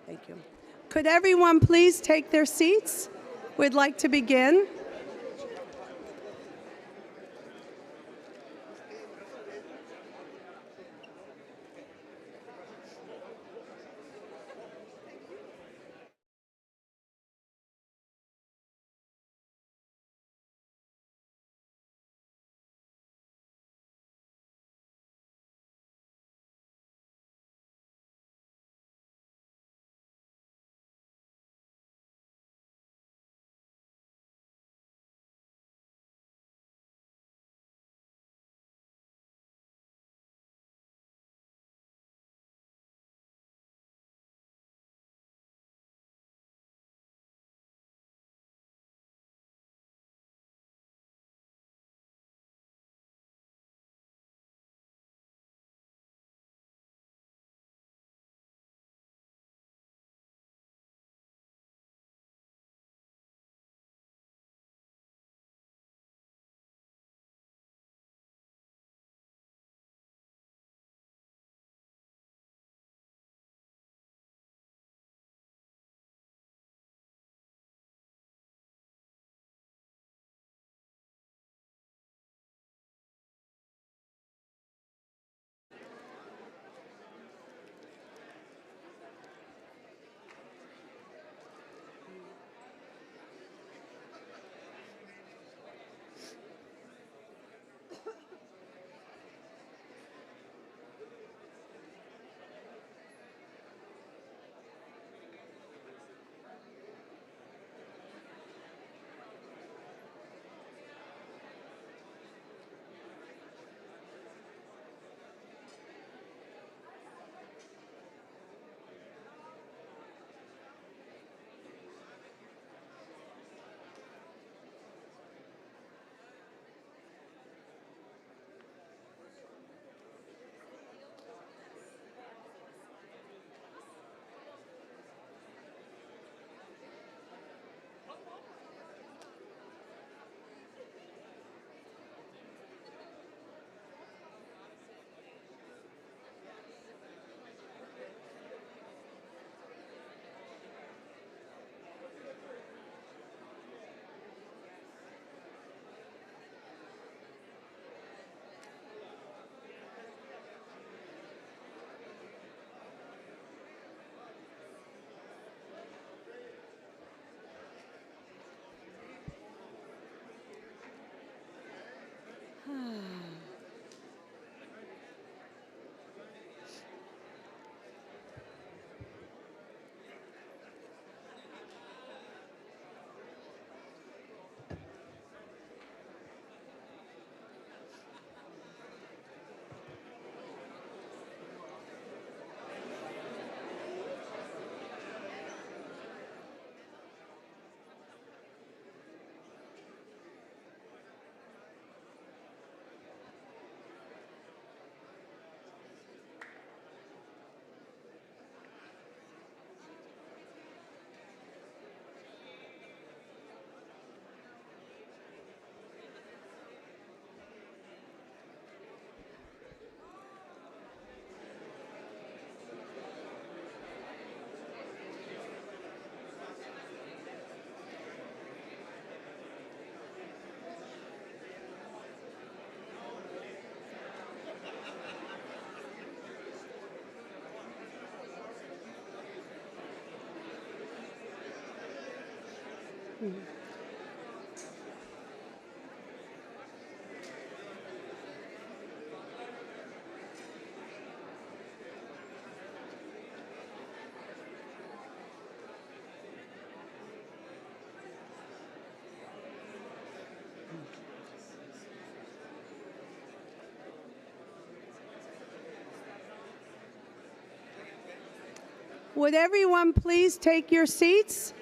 Thank you. Could everyone please take their seats? We'd like to begin. Would everyone please take your seats?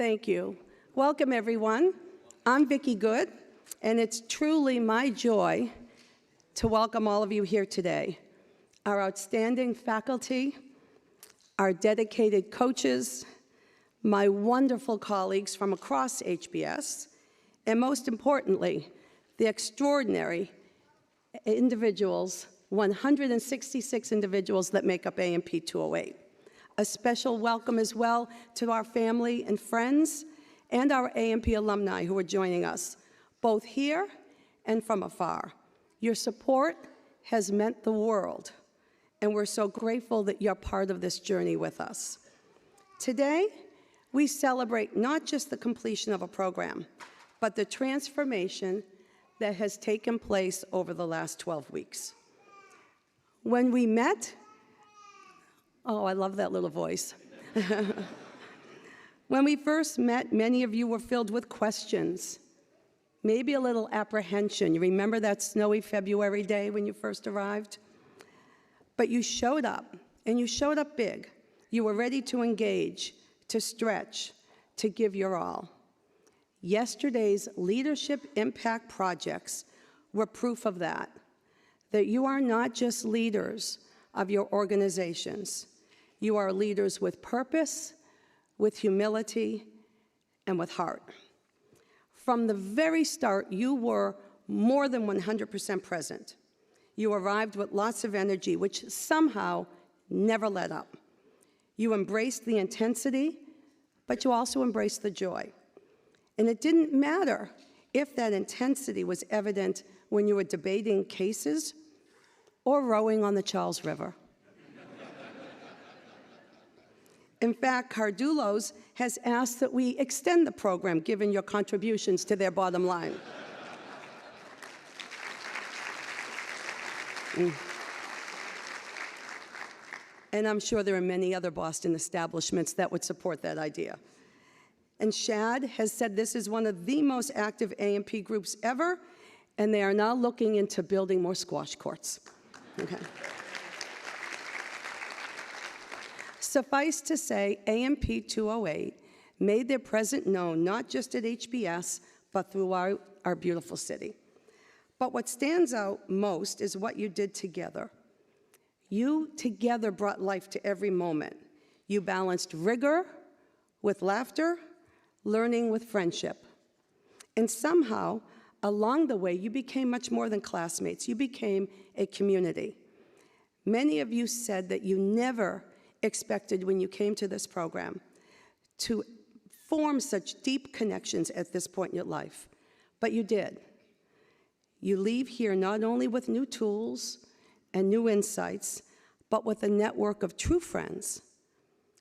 Thank you. Welcome, everyone. I'm Vicki Good, and it's truly my joy to welcome all of you here today. Our outstanding faculty, our dedicated coaches, my wonderful colleagues from across HBS, and most importantly, the extraordinary individuals, 166 individuals that make up AMP 208. A special welcome as well to our family and friends and our AMP alumni who are joining us, both here and from afar. Your support has meant the world, and we're so grateful that you're part of this journey with us. Today, we celebrate not just the completion of a program, but the transformation that has taken place over the last 12 weeks. When we met, oh, I love that little voice. When we first met, many of you were filled with questions, maybe a little apprehension. You remember that snowy February day when you first arrived? But you showed up, and you showed up big. You were ready to engage, to stretch, to give your all. Yesterday's leadership impact projects were proof of that you are not just leaders of your organizations. You are leaders with purpose, with humility, and with heart. From the very start, you were more than 100% present. You arrived with lots of energy, which somehow never let up. You embraced the intensity, but you also embraced the joy. And it didn't matter if that intensity was evident when you were debating cases or rowing on the Charles River. In fact, Cardulos has asked that we extend the program given your contributions to their bottom line. And I'm sure there are many other Boston establishments that would support that idea. And Shad has said this is one of the most active AMP groups ever, and they are now looking into building more squash courts. Okay. Suffice to say, AMP 208 made their presence known not just at HBS, but throughout our beautiful city. But what stands out most is what you did together. You together brought life to every moment. You balanced rigor with laughter, learning with friendship. And somehow, along the way, you became much more than classmates. You became a community. Many of you said that you never expected when you came to this program to form such deep connections at this point in your life, but you did. You leave here not only with new tools and new insights, but with a network of true friends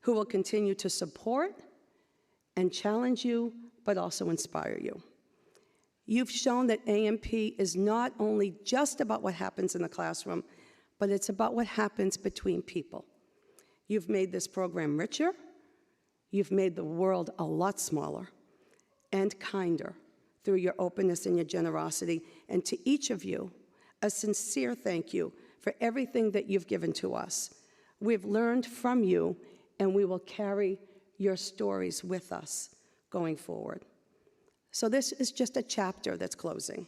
who will continue to support and challenge you, but also inspire you. You've shown that AMP is not only just about what happens in the classroom, but it's about what happens between people. You've made this program richer, you've made the world a lot smaller and kinder through your openness and your generosity. And to each of you, a sincere thank you for everything that you've given to us. We've learned from you, and we will carry your stories with us going forward. So this is just a chapter that's closing,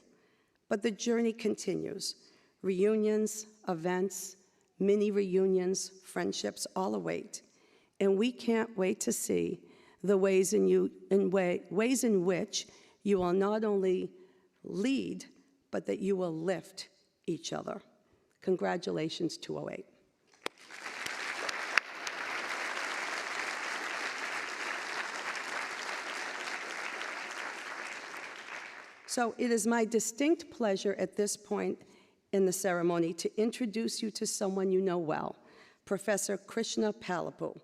but the journey continues. Reunions, events, mini reunions, friendships, all await. And we can't wait to see the ways in which you will not only lead, but that you will lift each other. Congratulations, 208. So it is my distinct pleasure at this point in the ceremony to introduce you to someone you know well, Professor Krishna Palapu.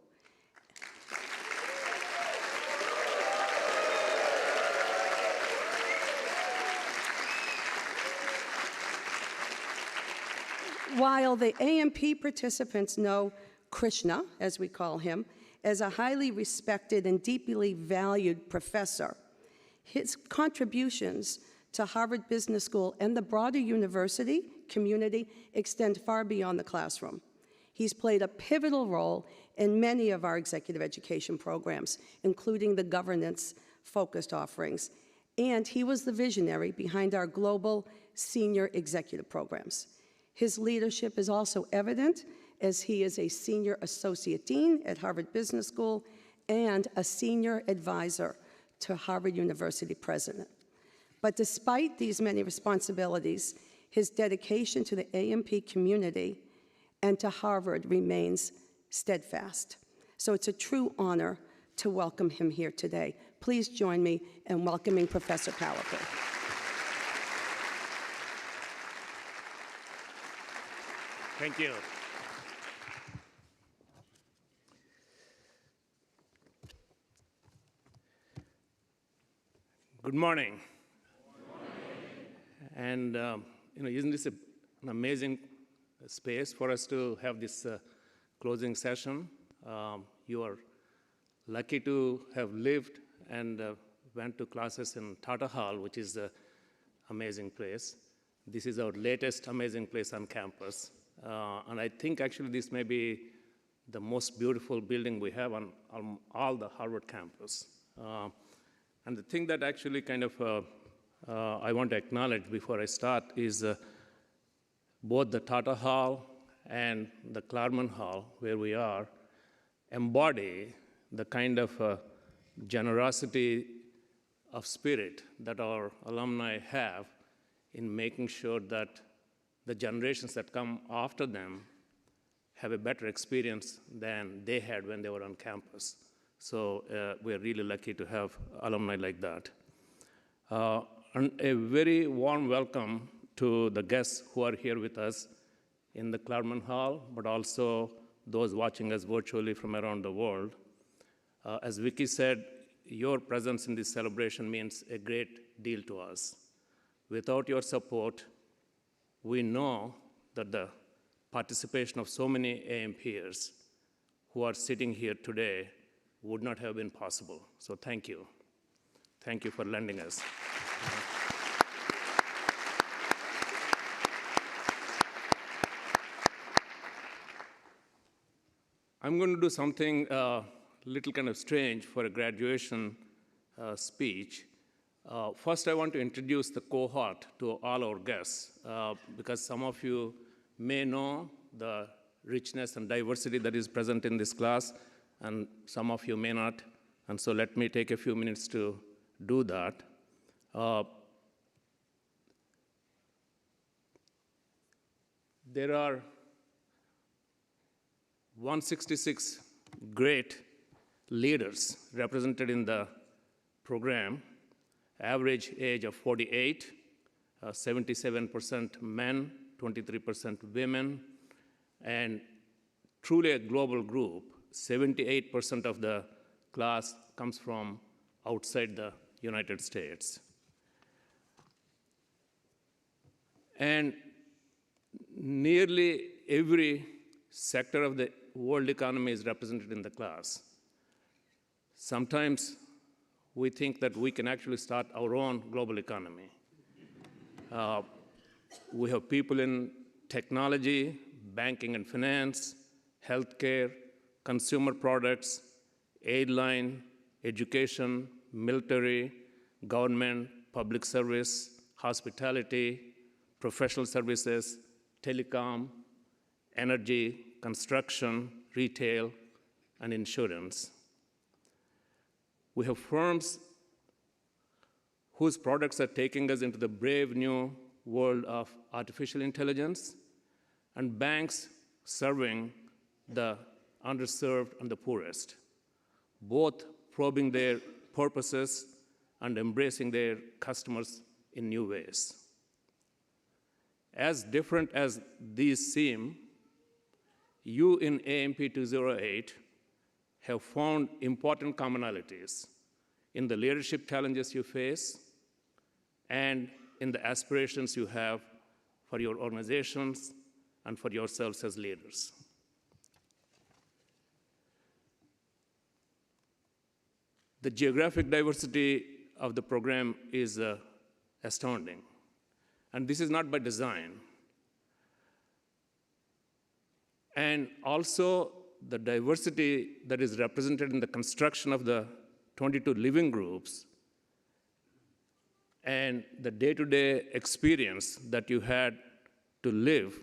While the AMP participants know Krishna, as we call him, as a highly respected and deeply valued professor, his contributions to Harvard Business School and the broader university community extend far beyond the classroom. He's played a pivotal role in many of our executive education programs, including the governance-focused offerings. And he was the visionary behind our global senior executive programs. His leadership is also evident as he is a senior associate dean at Harvard Business School and a senior advisor to Harvard University president. But despite these many responsibilities, his dedication to the AMP community and to Harvard remains steadfast. So it's a true honor to welcome him here today. Please join me in welcoming Professor Caliper. Thank you. Good morning. And isn't this an amazing space for us to have this closing session? You are lucky to have lived and went to classes in Tata Hall, which is an amazing place. This is our latest amazing place on campus. And I think actually this may be the most beautiful building we have on all the Harvard campus. And the thing that actually kind of I want to acknowledge before I start is both the Tata Hall and the Claremont Hall, where we are, embody the kind of generosity of spirit that our alumni have in making sure that the generations that come after them have a better experience than they had when they were on campus. So we're really lucky to have alumni like that. And a very warm welcome to the guests who are here with us in the Claremont Hall, but also those watching us virtually from around the world. As Vicky said, your presence in this celebration means a great deal to us. Without your support, we know that the participation of so many AMPers who are sitting here today would not have been possible. So thank you. Thank you for lending us. I'm going to do something a little kind of strange for a graduation speech. First, I want to introduce the cohort to all our guests, because some of you may know the richness and diversity that is present in this class, and some of you may not. And so let me take a few minutes to do that. There are 166 great leaders represented in the program, average age of 48, 77% men, 23% women, and truly a global group. 78% of the class comes from outside the United States. And nearly every sector of the world economy is represented in the class. Sometimes we think that we can actually start our own global economy. We have people in technology, banking and finance, healthcare, consumer products, airline, education, military, government, public service, hospitality, professional services, telecom, energy, construction, retail, and insurance. We have firms whose products are taking us into the brave new world of artificial intelligence, and banks serving the underserved and the poorest, both probing their purposes and embracing their customers in new ways. As different as these seem, you in AMP 208 have found important commonalities in the leadership challenges you face and in the aspirations you have for your organizations and for yourselves as leaders. The geographic diversity of the program is astounding. And this is not by design. And also, the diversity that is represented in the construction of the 22 living groups and the day-to-day experience that you had to live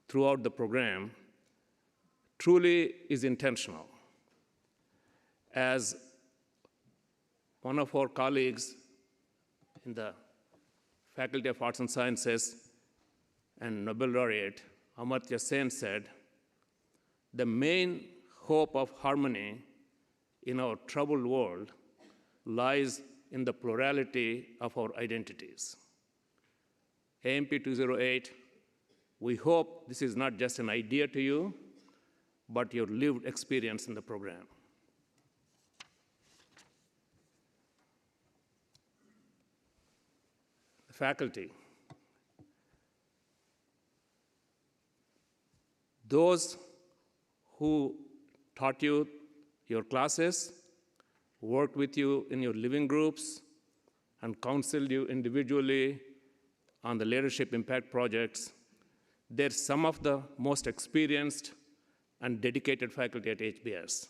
throughout the program truly is intentional. As one of our colleagues in the Faculty of Arts and Sciences and Nobel laureate, Amartya Sen said, the main hope of harmony in our troubled world lies in the plurality of our identities. AMP 208, we hope this is not just an idea to you, but your lived experience in the program. The faculty. Those who taught you your classes, worked with you in your living groups, and counseled you individually on the leadership impact projects, they're some of the most experienced and dedicated faculty at HBS.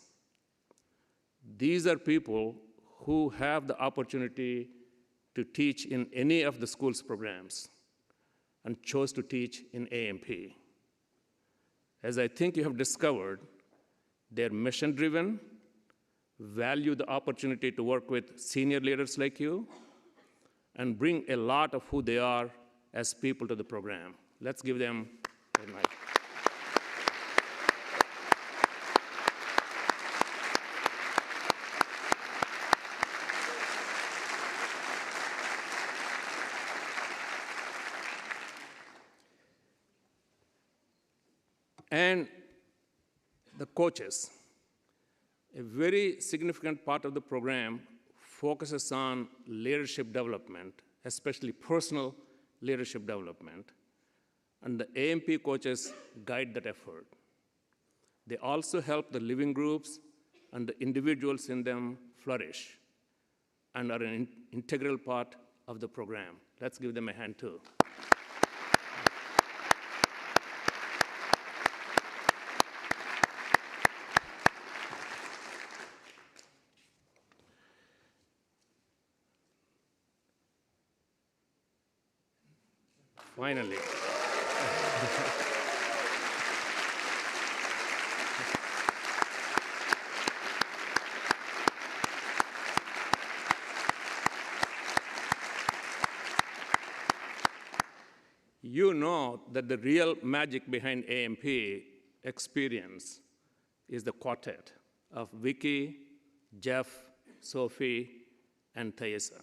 These are people who have the opportunity to teach in any of the school's programs and chose to teach in AMP. As I think you have discovered, they're mission-driven, value the opportunity to work with senior leaders like you, and bring a lot of who they are as people to the program. Let's give them a mic. And the coaches. A very significant part of the program focuses on leadership development, especially personal leadership development, and the AMP coaches guide that effort. They also help the living groups and the individuals in them flourish and are an integral part of the program. Let's give them a hand too. Finally. You know that the real magic behind AMP experience is the quartet of Vicky, Jeff, Sophie, and Thaisa.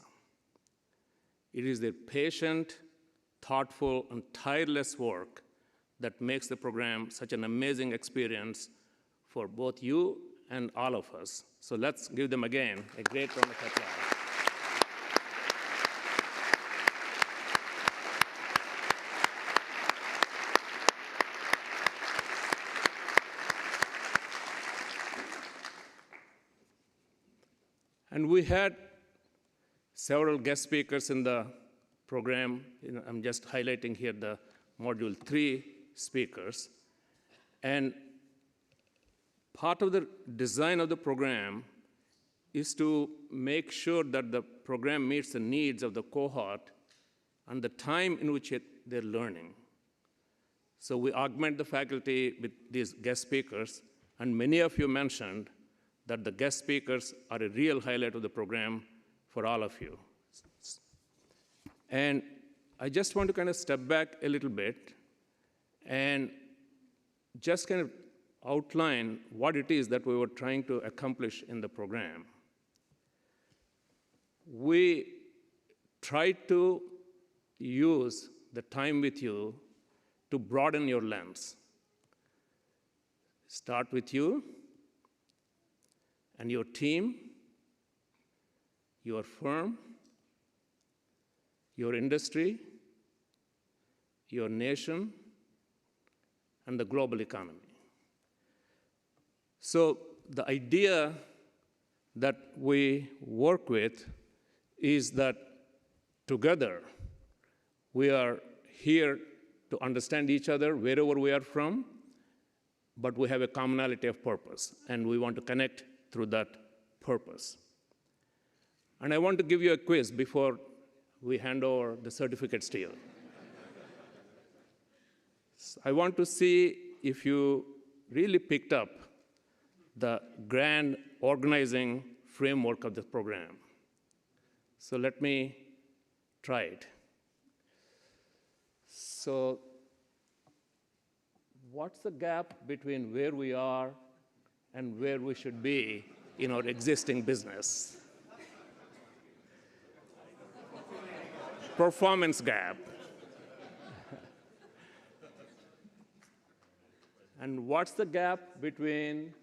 It is their patient, thoughtful, and tireless work that makes the program such an amazing experience for both you and all of us. So let's give them again a great round of applause. And we had several guest speakers in the program. I'm just highlighting here the Module 3 speakers. And part of the design of the program is to make sure that the program meets the needs of the cohort and the time in which they're learning. So we augment the faculty with these guest speakers, and many of you mentioned that the guest speakers are a real highlight of the program for all of you. And I just want to kind of step back a little bit and just kind of outline what it is that we were trying to accomplish in the program. We tried to use the time with you to broaden your lens. Start with you and your team, your firm, your industry, your nation, and the global economy. So the idea that we work with is that together we are here to understand each other wherever we are from, but we have a commonality of purpose, and we want to connect through that purpose. And I want to give you a quiz before we hand over the certificates to you. I want to see if you really picked up the grand organizing framework of the program. So let me try it. So what's the gap between where we are and where we should be in our existing business? Performance gap. And what's the gap between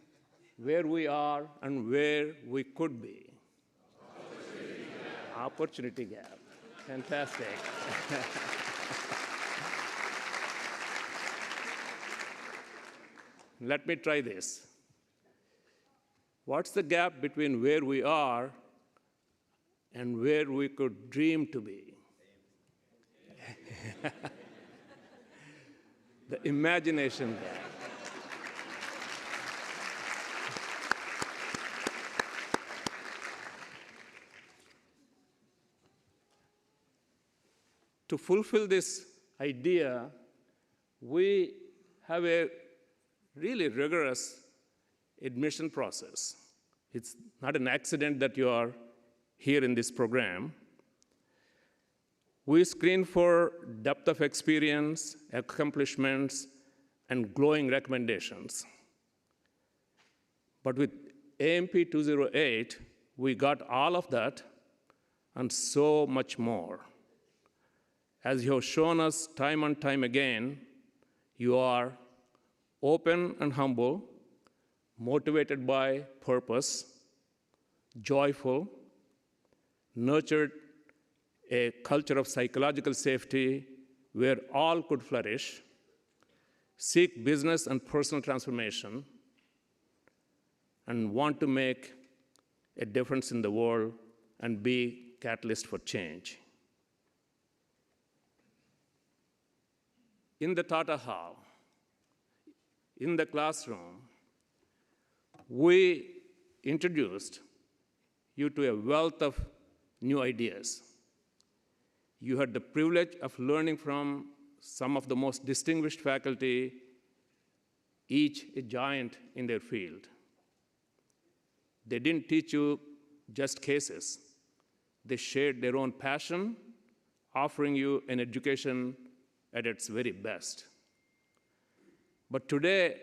where we are and where we could be? Opportunity gap. Opportunity gap. Fantastic. Let me try this. What's the gap between where we are and where we could dream to be? The imagination gap. To fulfill this idea, we have a really rigorous admission process. It's not an accident that you are here in this program. We screen for depth of experience, accomplishments, and glowing recommendations. But with AMP 208, we got all of that and so much more. As you have shown us time and time again, you are open and humble, motivated by purpose, joyful, nurtured a culture of psychological safety where all could flourish, seek business and personal transformation, and want to make a difference in the world and be catalyst for change. In the Tata Hall, in the classroom, we introduced you to a wealth of new ideas. You had the privilege of learning from some of the most distinguished faculty, each a giant in their field. They didn't teach you just cases. They shared their own passion, offering you an education at its very best. But today,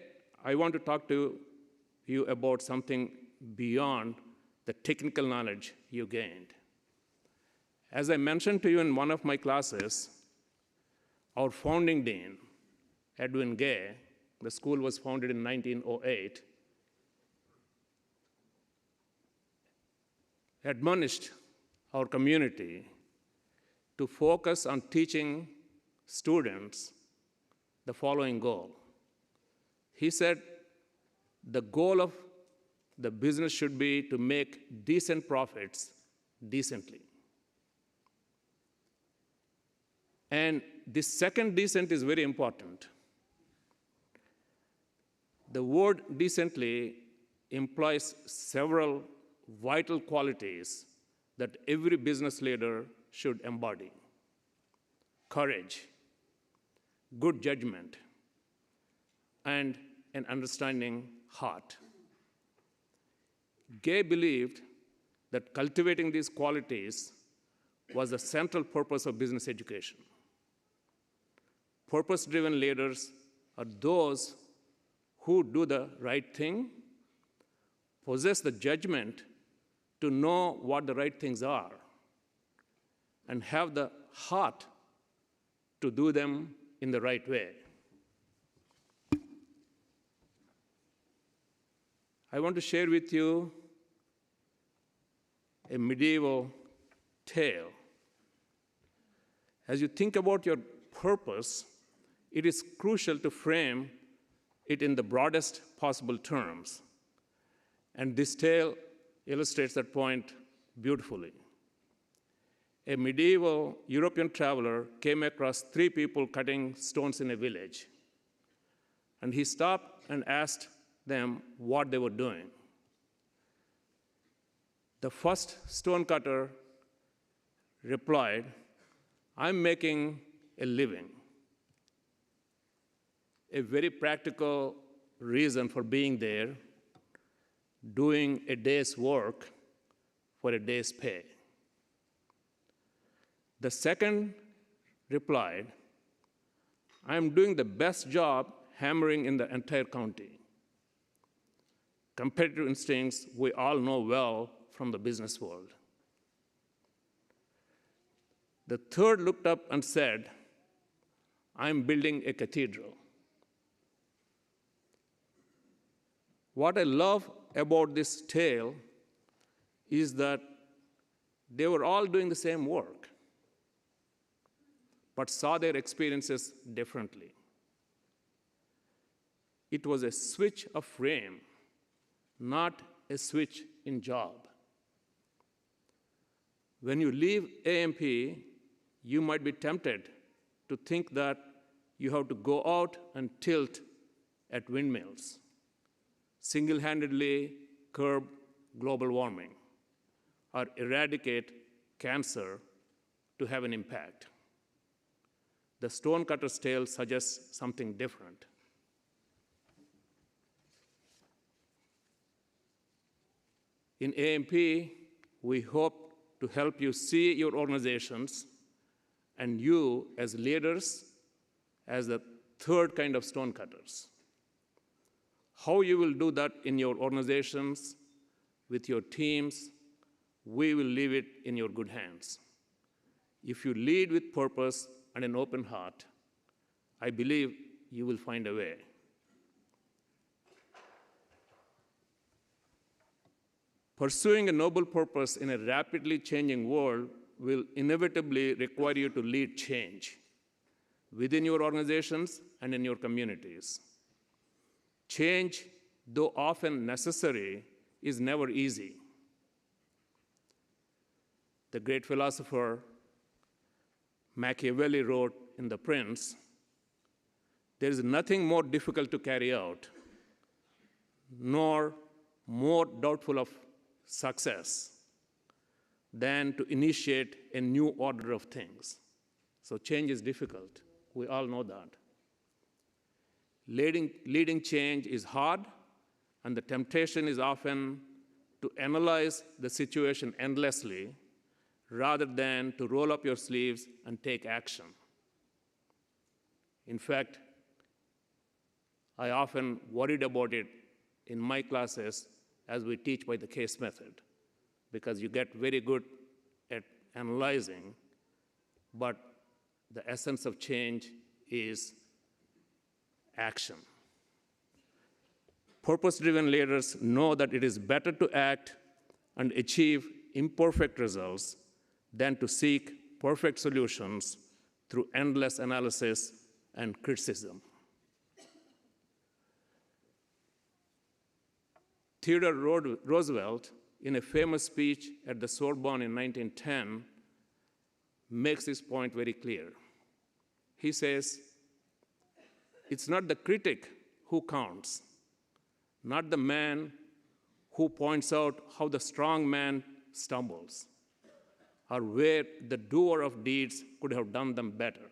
I want to talk to you about something beyond the technical knowledge you gained. As I mentioned to you in one of my classes, our founding dean, Edwin Gay, the school was founded in 1908, admonished our community to focus on teaching students the following goal. He said, the goal of the business should be to make decent profits decently. And this second decent is very important. The word decently implies several vital qualities that every business leader should embody. Courage, good judgment, and an understanding heart. Gay believed that cultivating these qualities was the central purpose of business education. Purpose-driven leaders are those who do the right thing, possess the judgment to know what the right things are, and have the heart to do them in the right way. I want to share with you a medieval tale. As you think about your purpose, it is crucial to frame it in the broadest possible terms. And this tale illustrates that point beautifully. A medieval European traveler came across 3 people cutting stones in a village. And he stopped and asked them what they were doing. The first stonecutter replied, "I'm making a living." A very practical reason for being there, doing a day's work for a day's pay. The second replied, "I'm doing the best job hammering in the entire county." Competitive instincts we all know well from the business world. The third looked up and said, "I'm building a cathedral." What I love about this tale is that they were all doing the same work, but saw their experiences differently. It was a switch of frame, not a switch in job. When you leave AMP, you might be tempted to think that you have to go out and tilt at windmills, single-handedly curb global warming, or eradicate cancer to have an impact. The stonecutter's tale suggests something different. In AMP, we hope to help you see your organizations and you as leaders as the third kind of stonecutters. How you will do that in your organizations, with your teams, we will leave it in your good hands. If you lead with purpose and an open heart, I believe you will find a way. Pursuing a noble purpose in a rapidly changing world will inevitably require you to lead change within your organizations and in your communities. Change, though often necessary, is never easy. The great philosopher Machiavelli wrote in The Prince, "There is nothing more difficult to carry out, nor more doubtful of success than to initiate a new order of things." So change is difficult. We all know that. Leading change is hard, and the temptation is often to analyze the situation endlessly rather than to roll up your sleeves and take action. In fact, I often worried about it in my classes as we teach by the case method, because you get very good at analyzing, but the essence of change is action. Purpose-driven leaders know that it is better to act and achieve imperfect results than to seek perfect solutions through endless analysis and criticism. Theodore Roosevelt, in a famous speech at the Sorbonne in 1910, makes this point very clear. He says, "It's not the critic who counts, not the man who points out how the strong man stumbles, or where the doer of deeds could have done them better."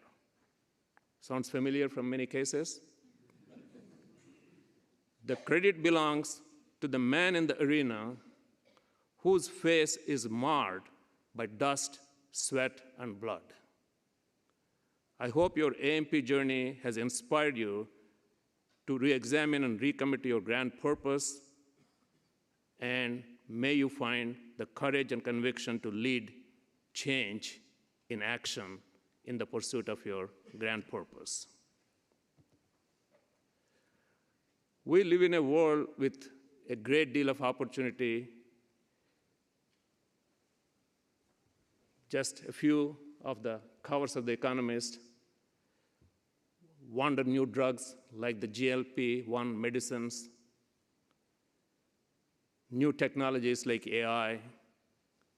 Sounds familiar from many cases? The credit belongs to the man in the arena whose face is marred by dust, sweat, and blood. I hope your AMP journey has inspired you to re-examine and recommit to your grand purpose, and may you find the courage and conviction to lead change in action in the pursuit of your grand purpose. We live in a world with a great deal of opportunity. Just a few of the covers of The Economist: wonder new drugs like the GLP-1 medicines, new technologies like AI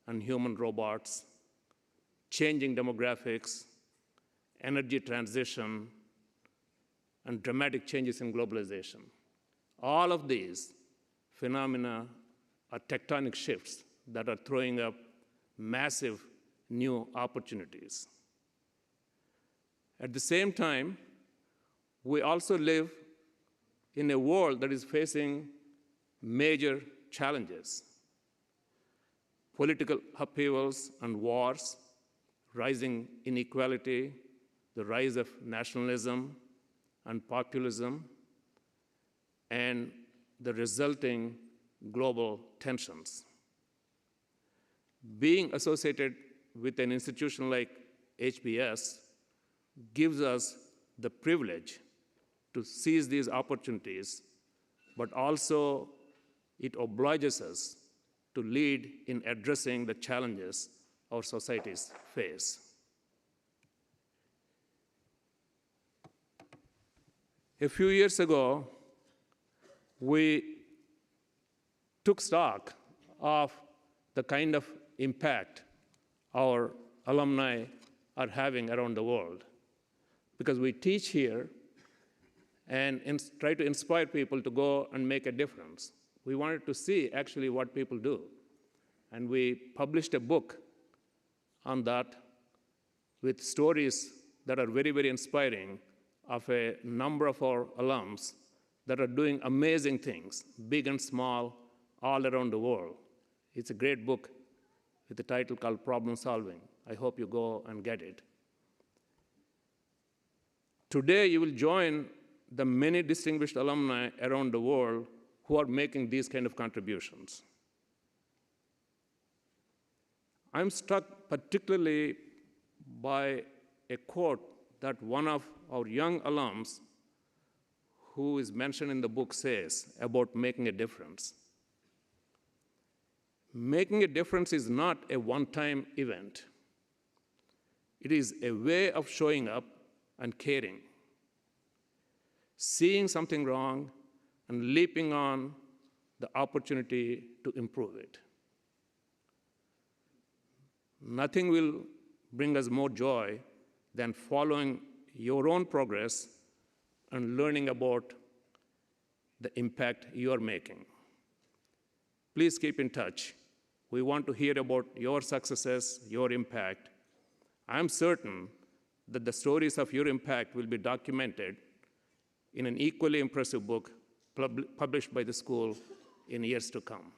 and human robots, changing demographics, energy transition, and dramatic changes in globalization. All of these phenomena are tectonic shifts that are throwing up massive new opportunities. At the same time, we also live in a world that is facing major challenges: political upheavals and wars, rising inequality, the rise of nationalism and populism, and the resulting global tensions. Being associated with an institution like HBS gives us the privilege to seize these opportunities, but also it obliges us to lead in addressing the challenges our societies face. A few years ago, we took stock of the kind of impact our alumni are having around the world, because we teach here and try to inspire people to go and make a difference. We wanted to see actually what people do. And we published a book on that with stories that are very, very inspiring of a number of our alums that are doing amazing things, big and small, all around the world. It's a great book with a title called Problem Solving. I hope you go and get it. Today, you will join the many distinguished alumni around the world who are making these kind of contributions. I'm struck particularly by a quote that one of our young alums who is mentioned in the book says about making a difference. Making a difference is not a one-time event. It is a way of showing up and caring, seeing something wrong and leaping on the opportunity to improve it. Nothing will bring us more joy than following your own progress and learning about the impact you are making. Please keep in touch. We want to hear about your successes, your impact. I'm certain that the stories of your impact will be documented in an equally impressive book published by the school in years to come.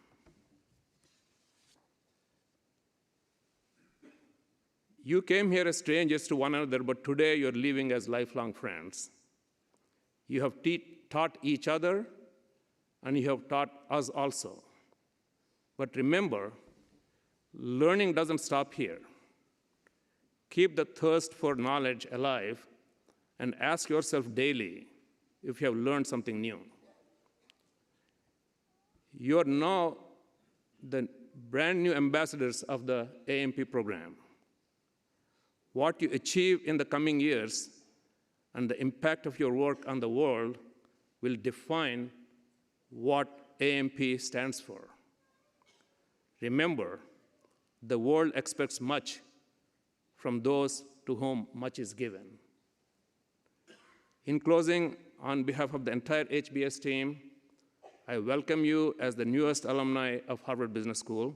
You came here as strangers to one another, but today you're leaving as lifelong friends. You have taught each other, and you have taught us also. But remember, learning doesn't stop here. Keep the thirst for knowledge alive and ask yourself daily if you have learned something new. You are now the brand new ambassadors of the AMP program. What you achieve in the coming years and the impact of your work on the world will define what AMP stands for. Remember, the world expects much from those to whom much is given. In closing, on behalf of the entire HBS team, I welcome you as the newest alumni of Harvard Business School.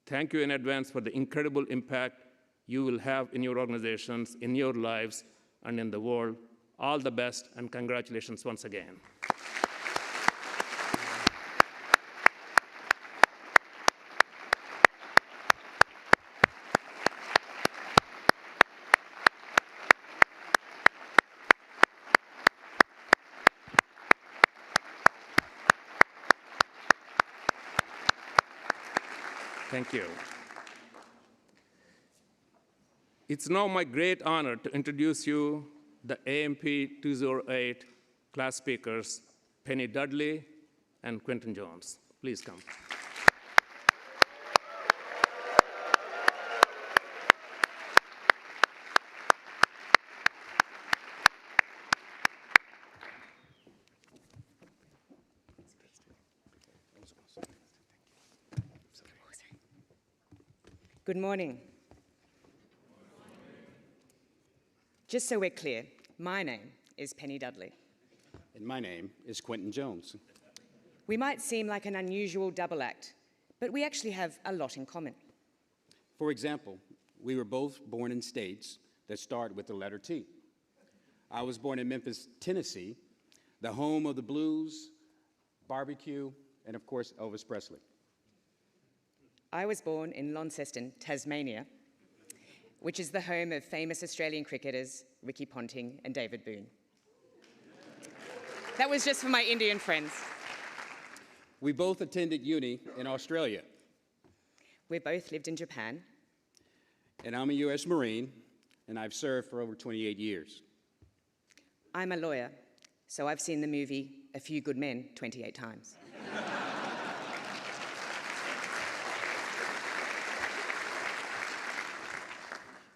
Thank you in advance for the incredible impact you will have in your organizations, in your lives, and in the world. All the best, and congratulations once again. Thank you. It's now my great honor to introduce you the AMP 208 class speakers, Penny Dudley and Quentin Jones. Please come. Good morning. Just so we're clear, my name is Penny Dudley. And my name is Quentin Jones. We might seem like an unusual double act, but we actually have a lot in common. For example, we were both born in states that start with the letter T. I was born in Memphis, Tennessee, the home of the blues, barbecue, and of course, Elvis Presley. I was born in Launceston, Tasmania, which is the home of famous Australian cricketers Ricky Ponting and David Boone. That was just for my Indian friends. We both attended uni in Australia, We both lived in Japan. and I'm a U.S. Marine, and I've served for over 28 years. I'm a lawyer, so I've seen the movie A Few Good Men 28 times.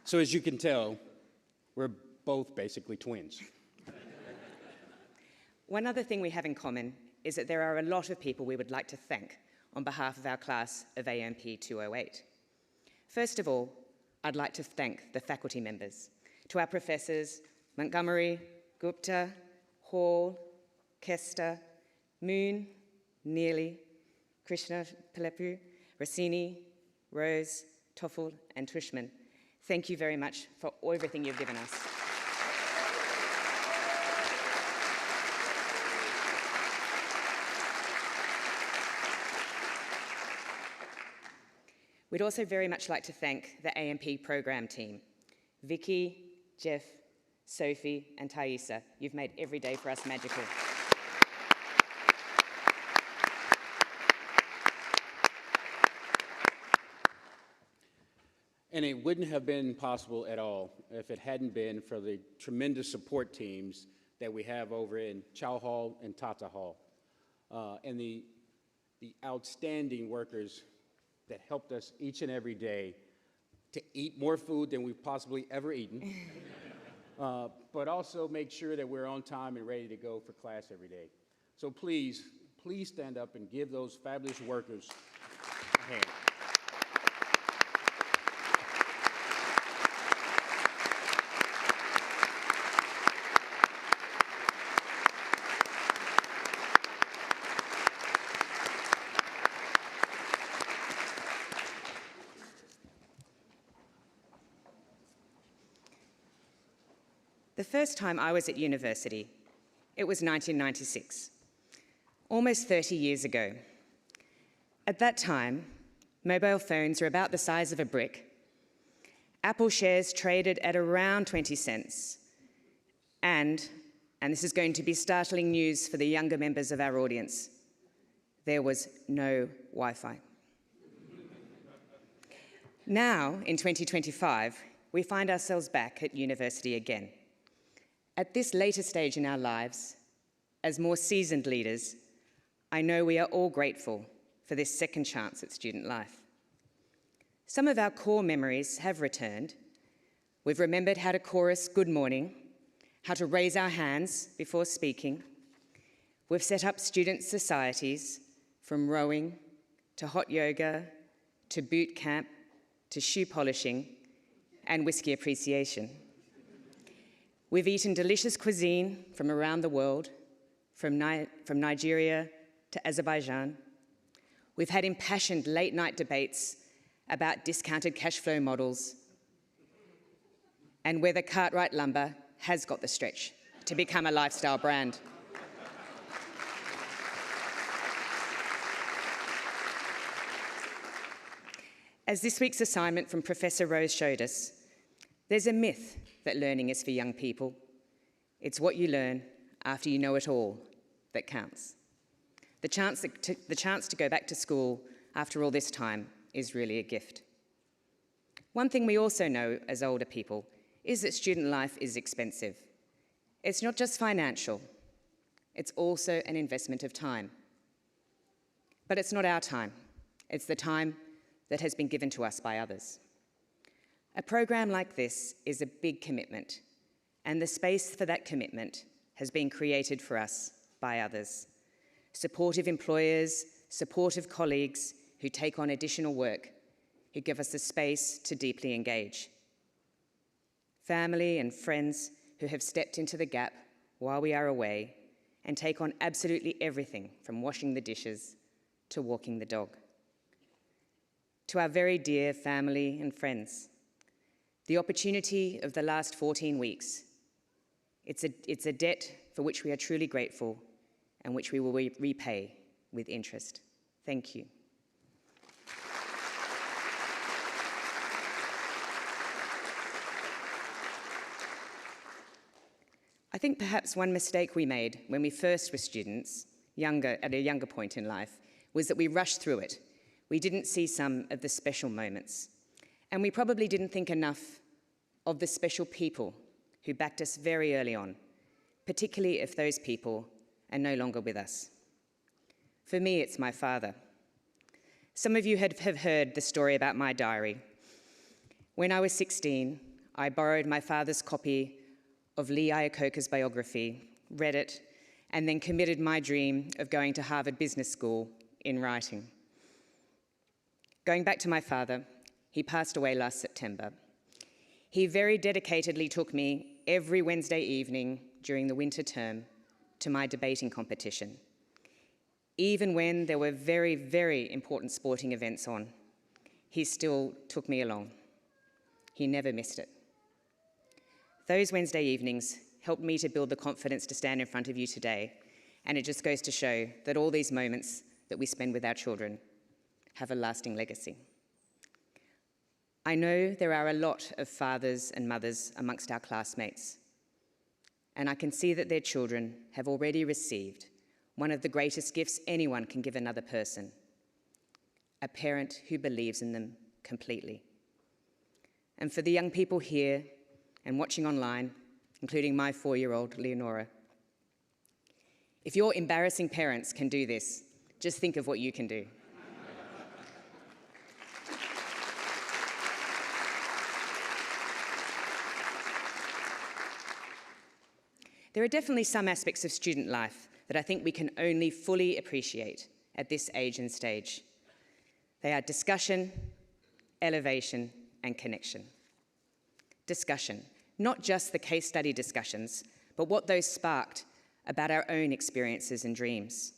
So as you can tell, we're both basically twins. One other thing we have in common is that there are a lot of people we would like to thank on behalf of our class of AMP 208. First of all, I'd like to thank the faculty members, to our professors Montgomery, Gupta, Hall, Kester, Moon, Neely, Krishna Palepu, Rossini, Rose, Toffel, and Tushman. Thank you very much for everything you've given us. We'd also very much like to thank the AMP program team. Vicky, Jeff, Sophie, and Thaisa, you've made every day for us magical. And it wouldn't have been possible at all if it hadn't been for the tremendous support teams that we have over in Chow Hall and Tata Hall, and the outstanding workers that helped us each and every day to eat more food than we've possibly ever eaten, but also make sure that we're on time and ready to go for class every day. So please, please stand up and give those fabulous workers a hand. The first time I was at university, it was 1996, almost 30 years ago. At that time, mobile phones were about the size of a brick. Apple shares traded at around 20 cents. And this is going to be startling news for the younger members of our audience, there was no Wi-Fi. Now, in 2025, we find ourselves back at university again. At this later stage in our lives, as more seasoned leaders, I know we are all grateful for this second chance at student life. Some of our core memories have returned. We've remembered how to chorus good morning, how to raise our hands before speaking. We've set up student societies, from rowing to hot yoga to boot camp to shoe polishing and whiskey appreciation. We've eaten delicious cuisine from around the world, from Nigeria to Azerbaijan. We've had impassioned late-night debates about discounted cash flow models and whether Cartwright lumber has got the stretch to become a lifestyle brand. As this week's assignment from Professor Rose showed us, there's a myth that learning is for young people. It's what you learn after you know it all that counts. The chance to go back to school after all this time is really a gift. One thing we also know as older people is that student life is expensive. It's not just financial, it's also an investment of time. But it's not our time, it's the time that has been given to us by others. A program like this is a big commitment, and the space for that commitment has been created for us by others. Supportive employers, supportive colleagues who take on additional work, who give us the space to deeply engage. Family and friends who have stepped into the gap while we are away and take on absolutely everything from washing the dishes to walking the dog. To our very dear family and friends, the opportunity of the last 14 weeks, it's a debt for which we are truly grateful and which we will repay with interest. Thank you. I think perhaps one mistake we made when we first were students, at a younger point in life, was that we rushed through it. We didn't see some of the special moments. And we probably didn't think enough of the special people who backed us very early on, particularly if those people are no longer with us. For me, it's my father. Some of you have heard the story about my diary. When I was 16, I borrowed my father's copy of Lee Iacocca's biography, read it, and then committed my dream of going to Harvard Business School in writing. Going back to my father, he passed away last September. He very dedicatedly took me every Wednesday evening during the winter term to my debating competition. Even when there were very, very important sporting events on, he still took me along. He never missed it. Those Wednesday evenings helped me to build the confidence to stand in front of you today, and it just goes to show that all these moments that we spend with our children have a lasting legacy. I know there are a lot of fathers and mothers amongst our classmates, and I can see that their children have already received one of the greatest gifts anyone can give another person, a parent who believes in them completely. And for the young people here and watching online, including my 4-year-old, Leonora, if your embarrassing parents can do this, just think of what you can do. There are definitely some aspects of student life that I think we can only fully appreciate at this age and stage. They are discussion, elevation, and connection. Discussion, not just the case study discussions, but what those sparked about our own experiences and dreams,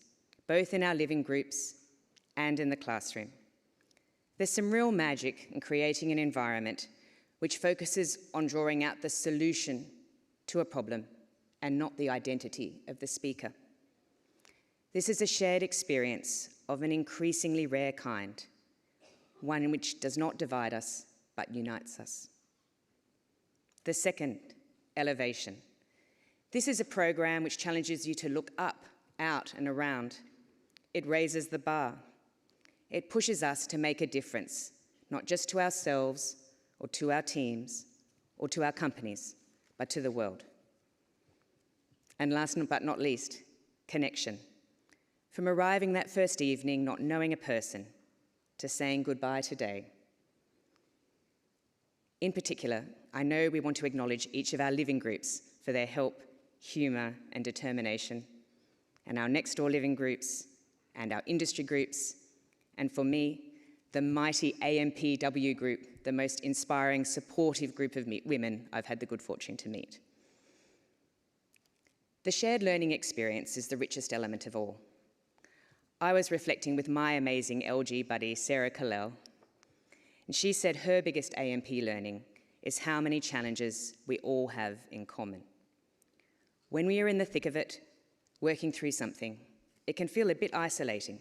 both in our living groups and in the classroom. There's some real magic in creating an environment which focuses on drawing out the solution to a problem and not the identity of the speaker. This is a shared experience of an increasingly rare kind, one which does not divide us, but unites us. The second, elevation. This is a program which challenges you to look up, out, and around. It raises the bar. It pushes us to make a difference, not just to ourselves, or to our teams, or to our companies, but to the world. And last but not least, connection. From arriving that first evening not knowing a person, to saying goodbye today. In particular, I know we want to acknowledge each of our living groups for their help, humour, and determination, and our next door living groups, and our industry groups, and for me, the mighty AMPW group, the most inspiring, supportive group of women I've had the good fortune to meet. The shared learning experience is the richest element of all. I was reflecting with my amazing LG buddy, Sarah Kalel, and she said her biggest AMP learning is how many challenges we all have in common. When we are in the thick of it, working through something, it can feel a bit isolating.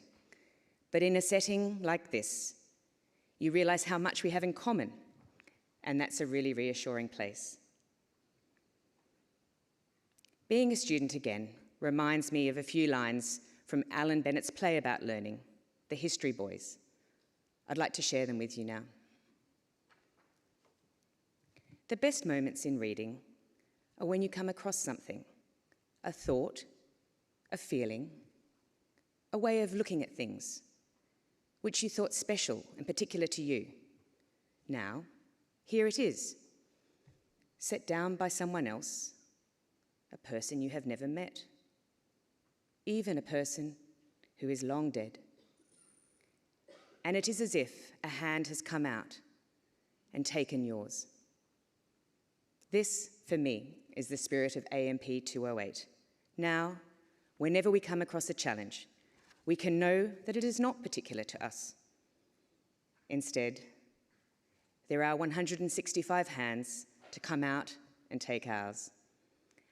But in a setting like this, you realize how much we have in common, and that's a really reassuring place. Being a student again reminds me of a few lines from Alan Bennett's play about learning, The History Boys. I'd like to share them with you now. The best moments in reading are when you come across something, a thought, a feeling, a way of looking at things, which you thought special and particular to you. Now, here it is, set down by someone else, a person you have never met, even a person who is long dead. And it is as if a hand has come out and taken yours. This, for me, is the spirit of AMP 208. Now, whenever we come across a challenge, we can know that it is not particular to us. Instead, there are 165 hands to come out and take ours,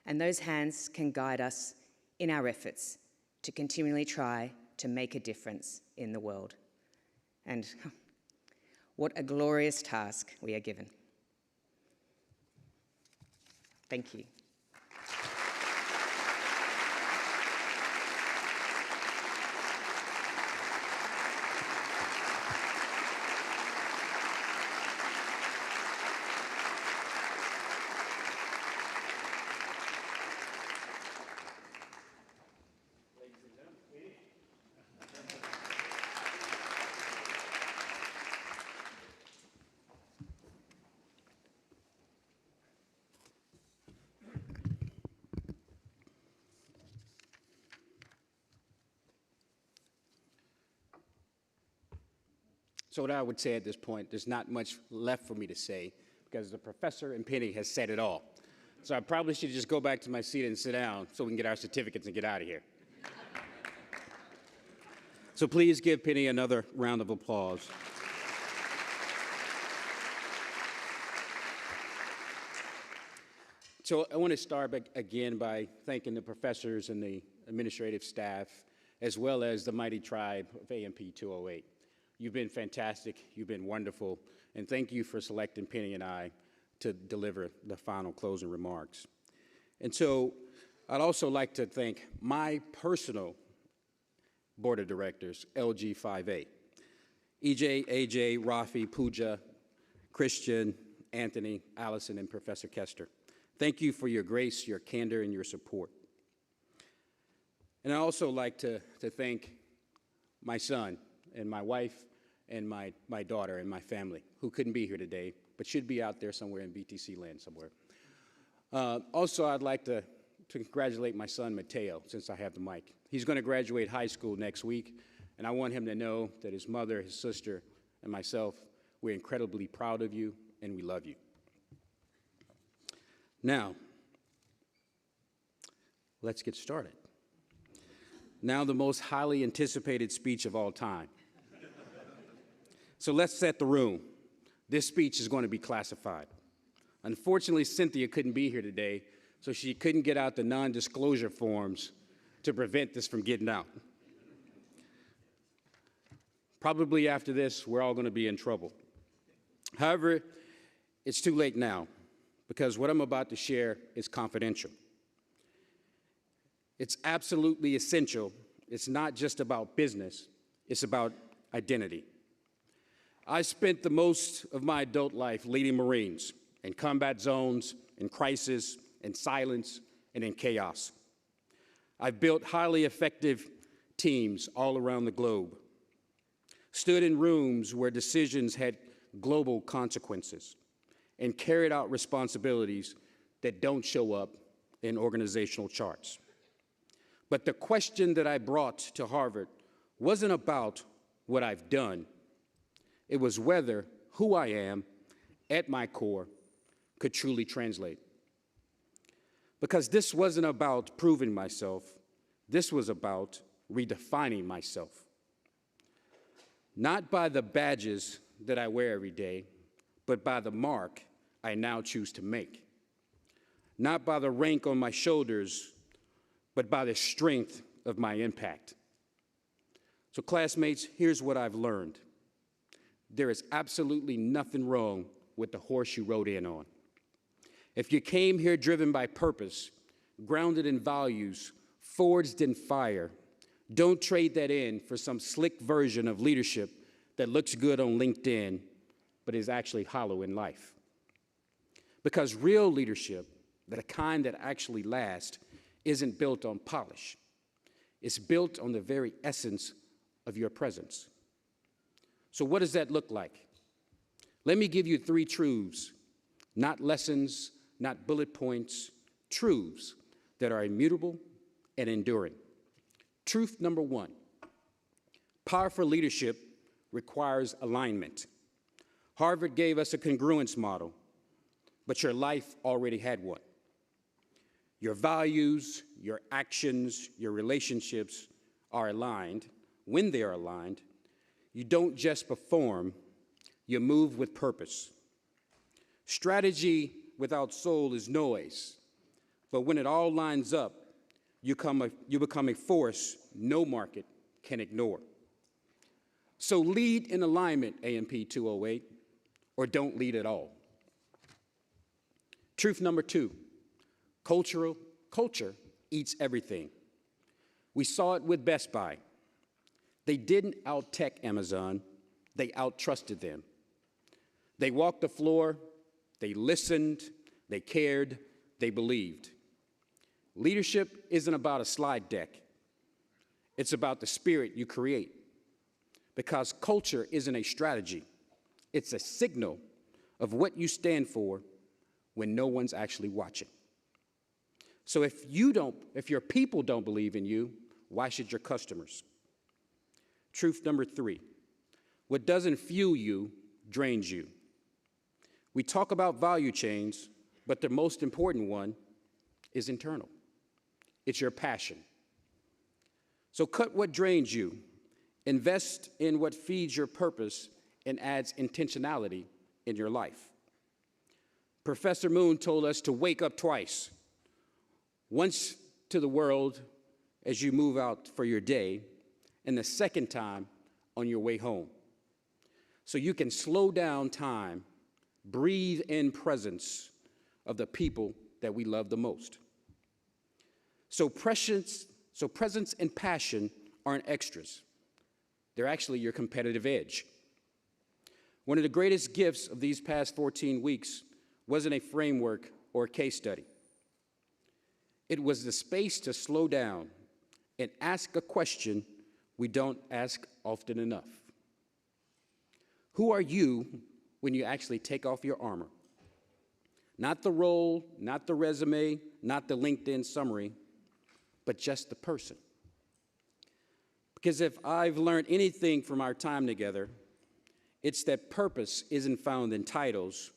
and those hands can guide us in our efforts to continually try to make a difference in the world. And what a glorious task we are given. Thank you. So what I would say at this point, there's not much left for me to say because the professor and Penny has said it all. So I probably should just go back to my seat and sit down so we can get our certificates and get out of here. So please give Penny another round of applause. So I want to start again by thanking the professors and the administrative staff, as well as the mighty tribe of AMP 208. You've been fantastic, you've been wonderful, and thank you for selecting Penny and I to deliver the final closing remarks. And so I'd also like to thank my personal board of directors, LG5A, EJ, AJ, Rafi, Pooja, Christian, Anthony, Allison, and Professor Kester. Thank you for your grace, your candor, and your support. And I'd also like to thank my son and my wife and my daughter and my family, who couldn't be here today, but should be out there somewhere in BTC land somewhere. Also, I'd like to congratulate my son, Mateo, since I have the mic. He's going to graduate high school next week, and I want him to know that his mother, his sister, and myself, we're incredibly proud of you, and we love you. Now, let's get started. Now, the most highly anticipated speech of all time. So let's set the room. This speech is going to be classified. Unfortunately, Cynthia couldn't be here today, so she couldn't get out the non-disclosure forms to prevent this from getting out. Probably after this, we're all going to be in trouble. However, it's too late now, because what I'm about to share is confidential. It's absolutely essential. It's not just about business, it's about identity. I spent the most of my adult life leading Marines in combat zones, in crisis, in silence, and in chaos. I've built highly effective teams all around the globe, stood in rooms where decisions had global consequences, and carried out responsibilities that don't show up in organizational charts. But the question that I brought to Harvard wasn't about what I've done. It was whether who I am at my core could truly translate. Because this wasn't about proving myself, this was about redefining myself. Not by the badges that I wear every day, but by the mark I now choose to make. Not by the rank on my shoulders, but by the strength of my impact. So classmates, here's what I've learned. There is absolutely nothing wrong with the horse you rode in on. If you came here driven by purpose, grounded in values, forged in fire, don't trade that in for some slick version of leadership that looks good on LinkedIn, but is actually hollow in life. Because real leadership, the kind that actually lasts, isn't built on polish. It's built on the very essence of your presence. So what does that look like? Let me give you 3 truths, not lessons, not bullet points, truths that are immutable and enduring. Truth number 1, powerful leadership requires alignment. Harvard gave us a congruence model, but your life already had one. your values, your actions, your relationships are aligned, when they are aligned, you don't just perform, you move with purpose. Strategy without soul is noise, but when it all lines up, you become a force no market can ignore. So lead in alignment, AMP 208, or don't lead at all. Truth number 2, culture eats everything. We saw it with Best Buy. They didn't out-tech Amazon, they out-trusted them. They walked the floor, they listened, they cared, they believed. Leadership isn't about a slide deck. It's about the spirit you create. Because culture isn't a strategy. It's a signal of what you stand for when no one's actually watching. So if your people don't believe in you, why should your customers? Truth number 3, what doesn't fuel you drains you. We talk about value chains, but the most important one is internal. It's your passion. So cut what drains you, invest in what feeds your purpose and adds intentionality in your life. Professor Moon told us to wake up twice, once to the world as you move out for your day, and the second time on your way home. So you can slow down time, breathe in presence of the people that we love the most. So presence and passion aren't extras. They're actually your competitive edge. One of the greatest gifts of these past 14 weeks wasn't a framework or a case study. It was the space to slow down and ask a question we don't ask often enough. Who are you when you actually take off your armor? Not the role, not the resume, not the LinkedIn summary, but just the person. Because if I've learned anything from our time together, it's that purpose isn't found in titles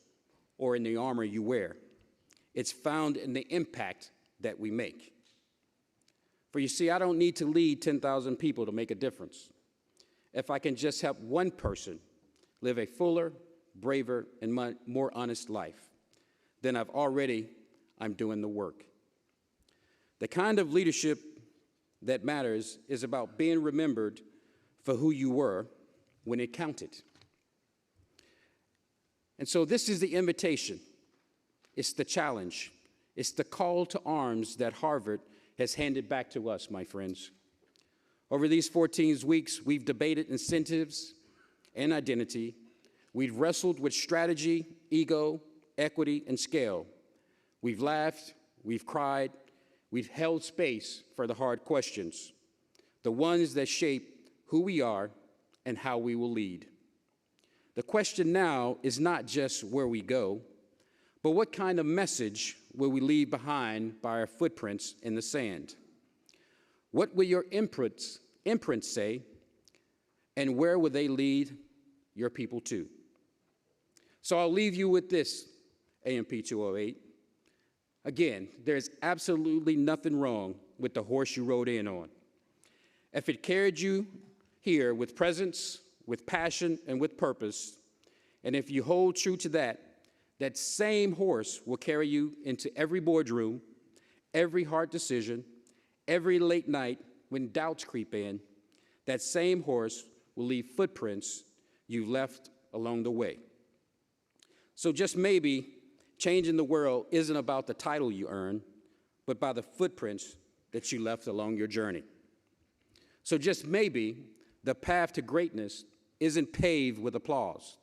or in the armor you wear. It's found in the impact that we make. For you see, I don't need to lead 10,000 people to make a difference. If I can just help one person live a fuller, braver, and more honest life, then I'm doing the work. The kind of leadership that matters is about being remembered for who you were when it counted. And so this is the invitation. It's the challenge. It's the call to arms that Harvard has handed back to us, my friends. Over these 14 weeks, we've debated incentives and identity. We've wrestled with strategy, ego, equity, and scale. We've laughed, we've cried, we've held space for the hard questions, the ones that shape who we are and how we will lead. The question now is not just where we go, but what kind of message will we leave behind by our footprints in the sand? What will your imprints say, and where will they lead your people to? So I'll leave you with this, AMP 208. Again, there's absolutely nothing wrong with the horse you rode in on. If it carried you here with presence, with passion, and with purpose, and if you hold true to that, that same horse will carry you into every boardroom, every hard decision, every late night when doubts creep in. That same horse will leave footprints you left along the way. So just maybe changing the world isn't about the title you earn, but by the footprints that you left along your journey. So just maybe the path to greatness isn't paved with applause,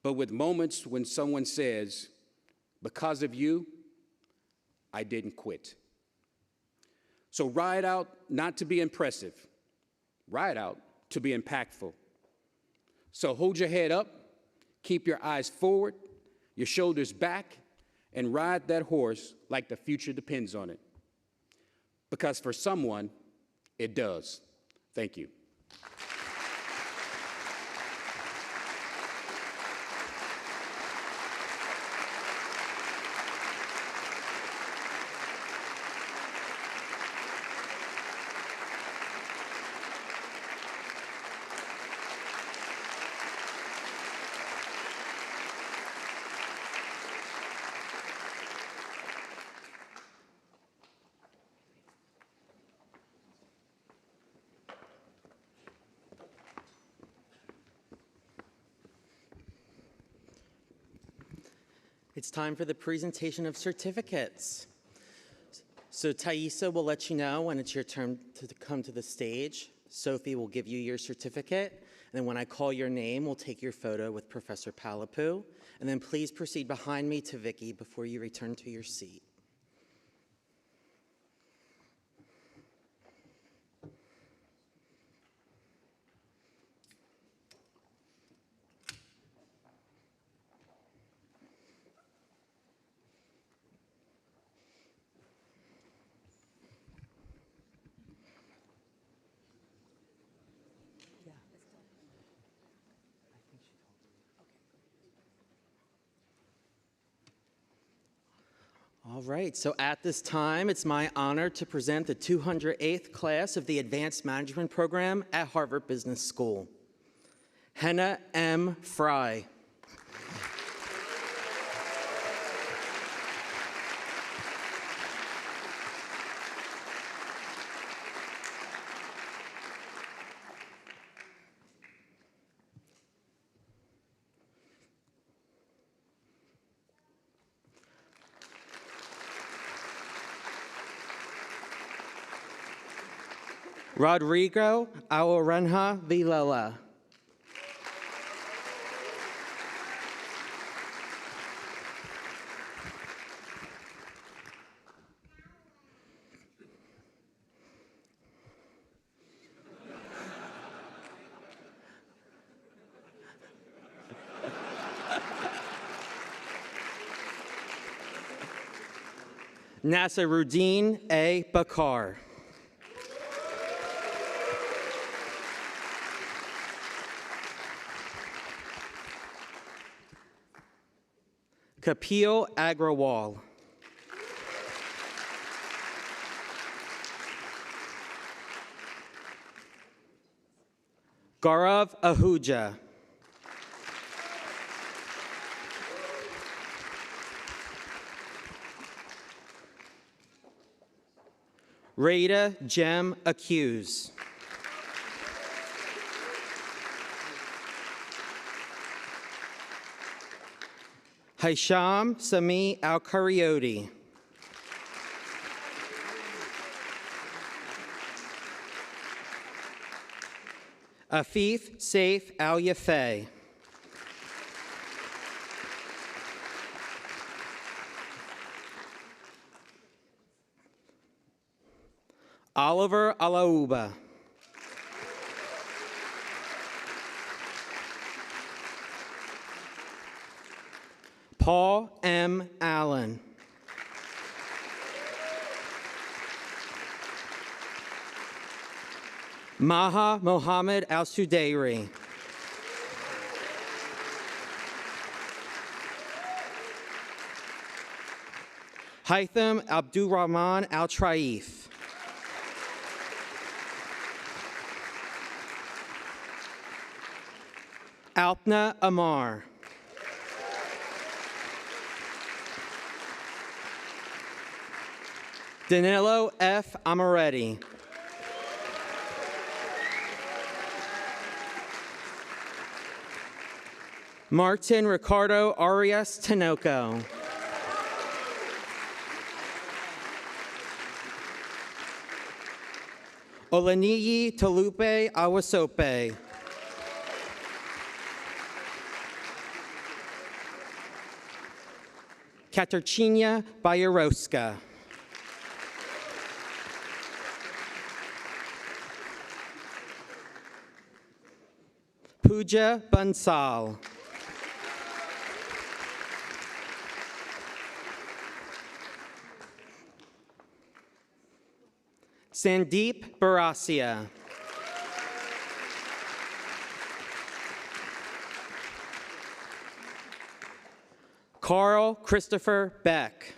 but with moments when someone says, because of you, I didn't quit. So ride out not to be impressive, ride out to be impactful. So hold your head up, keep your eyes forward, your shoulders back, and ride that horse like the future depends on it. Because for someone, it does. Thank you. it's time for the presentation of certificates. So Thaisa will let you know when it's your turn to come to the stage. Sophie will give you your certificate, and then when I call your name, we'll take your photo with Professor Palapoo, and then please proceed behind me to Vicky before you return to your seat. All right, so at this time, it's my honor to present the 208th class of the Advanced Management Program at Harvard Business School. Henna M. Fry. Rodrigo Aurenha Vilela. Nasaruddin A. Bakar. Kapil Agrawal. Gaurav Ahuja. Rada Jem Accuse. Hisham Sami Al-Karioti. Afif Saif Al-Yafeh. Oliver Alauba. Paul M. Allen. Maha Mohammed Al-Sudairi. Haitham Abdurrahman Al-Traif. Alpna Amar. Danilo F. Amaretti. Martin Ricardo Arias Tinoco. Olaniyi Tolupe Awasope. Katarzyna Bajarowska. Pooja Bansal. Sandeep Barasia. Carl Christopher Beck.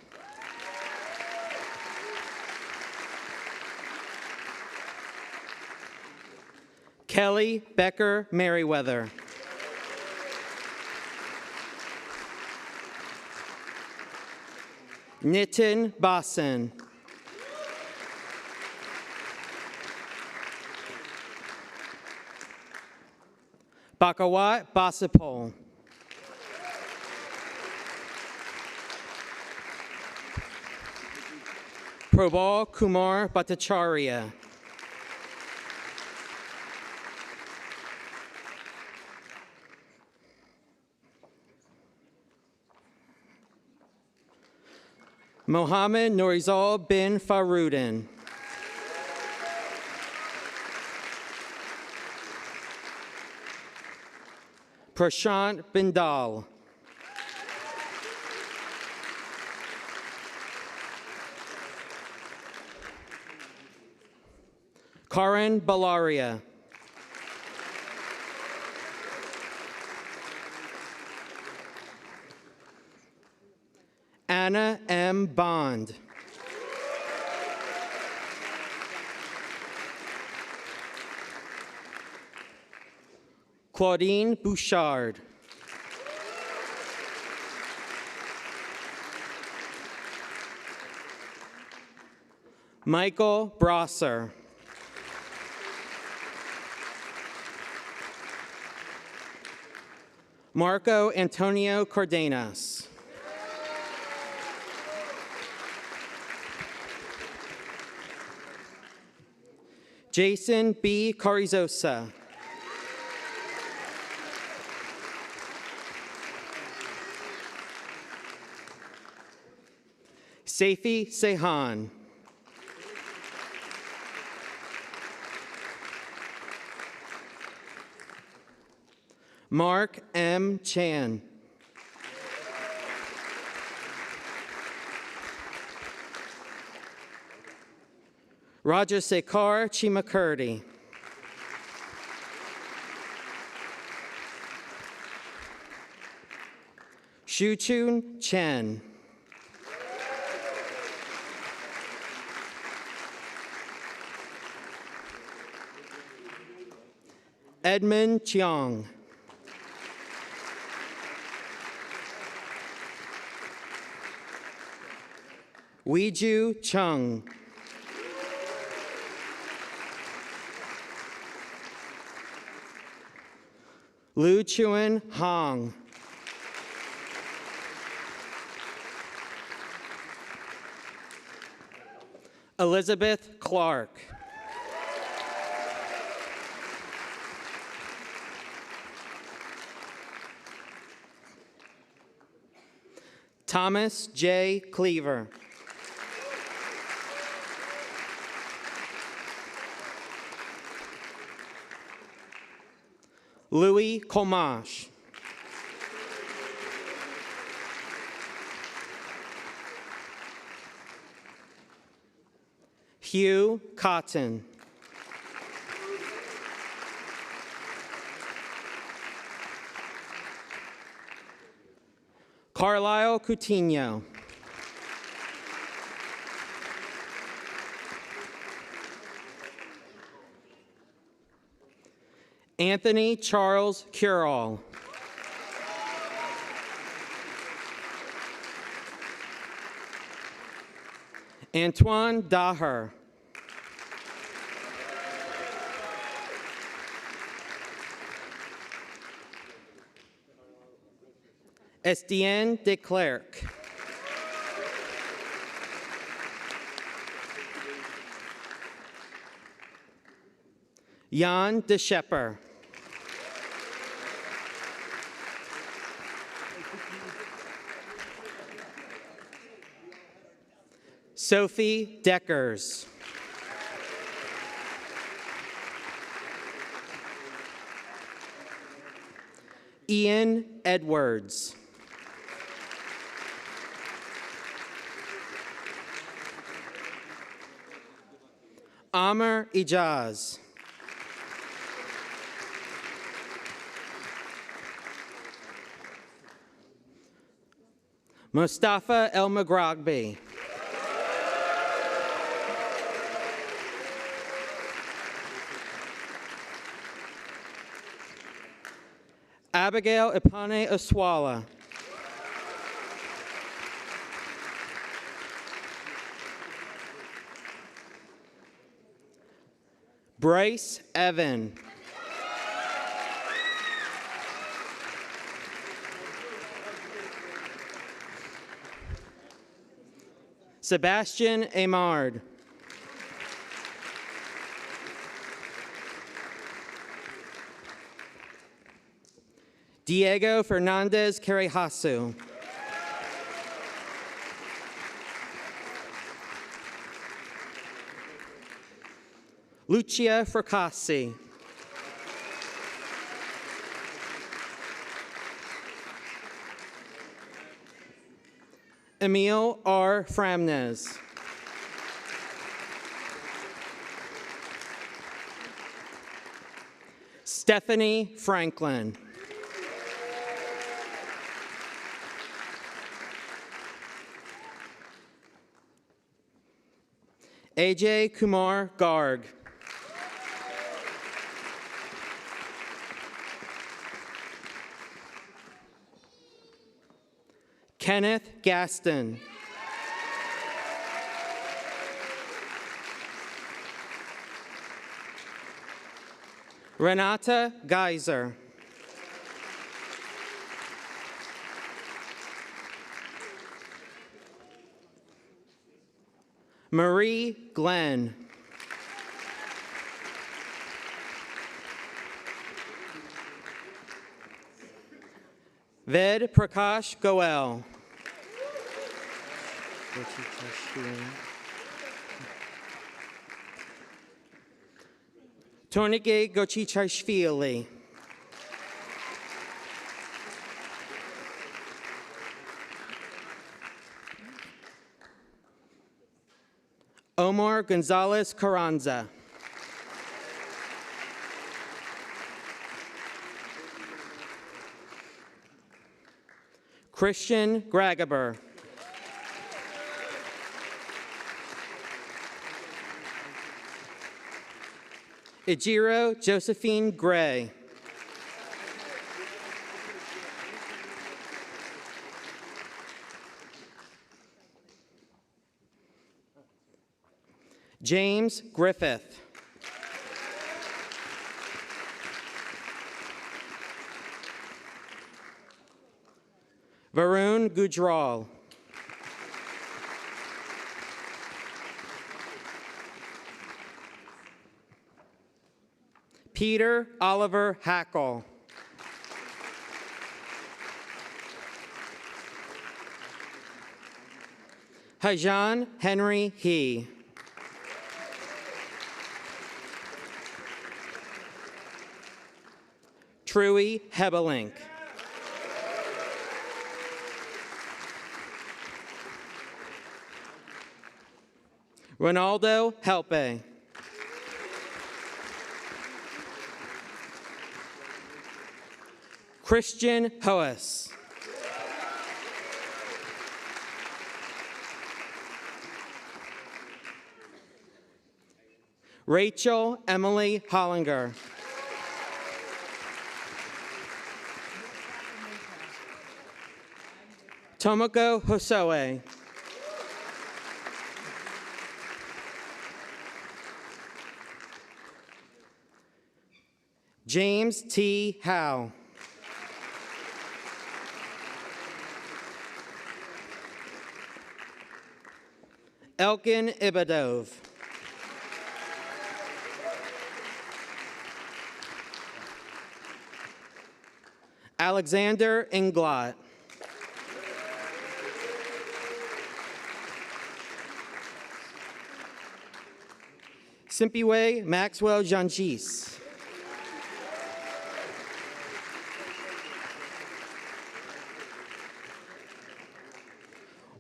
Kelly Becker Merriweather. Nitin Basan. Bakawat Basipol. Prabal Kumar Bhattacharya. Mohammed Nourizal bin Farudin. Prashant Bindal. Karan Balaria. Anna M. Bond. Claudine Bouchard. Michael Brosser. Marco Antonio Cardenas. Jason B. Carrizosa. Saifi Sehan. Mark M. Chan. Rajasekhar Chimakurdi. Shuchun Chen. Edmund Chiang. Weiju Chung. Lu Chuan Hong. Elizabeth Clark. Thomas J. Cleaver. Louis Colmash. Hugh Cotton. Carlisle Coutinho. Anthony Charles Curall. Antoine Daher. Estienne de Klerk. Jan de Schepper. Sophie Deckers. Ian Edwards. Amr Ijaz. Mustafa El Magragbi. Abigail Ipane Oswala. Bryce Evan. Sebastian Amard. Diego Fernandez Carrejasu. Lucia Fracassi. Emil R. Framnes. Stephanie Franklin. AJ Kumar Garg. Kenneth Gaston. Renata Geiser. Marie Glenn. Ved Prakash Goel. Tornike Gochichashvili. Omar Gonzalez Carranza. Christian Gragaber. Ejiro Josephine Gray. James Griffith. Varun Gujral. Peter Oliver Hackle. Hajan Henry He. Truey Hebelink. Ronaldo Helpe. Christian Hoas. Rachel Emily Hollinger. Tomoko Hosoe. James T. Howe. Elkin Ibadov. Alexander Inglot. Simpiwe Maxwell Janjis.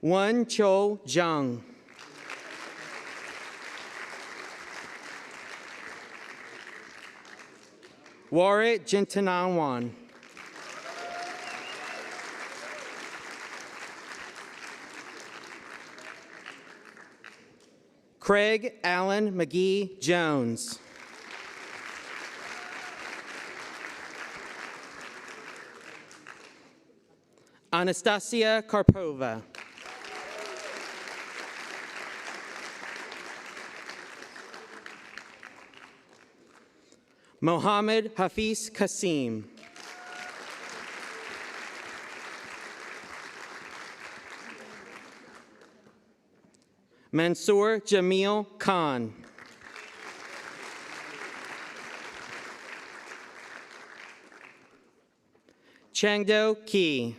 Wan Cho Jung. Warren Jintananwan. Craig Allen McGee Jones. Anastasia Karpova. Mohammed Hafiz Kasim. Mansoor Jamil Khan. Changdo Ki.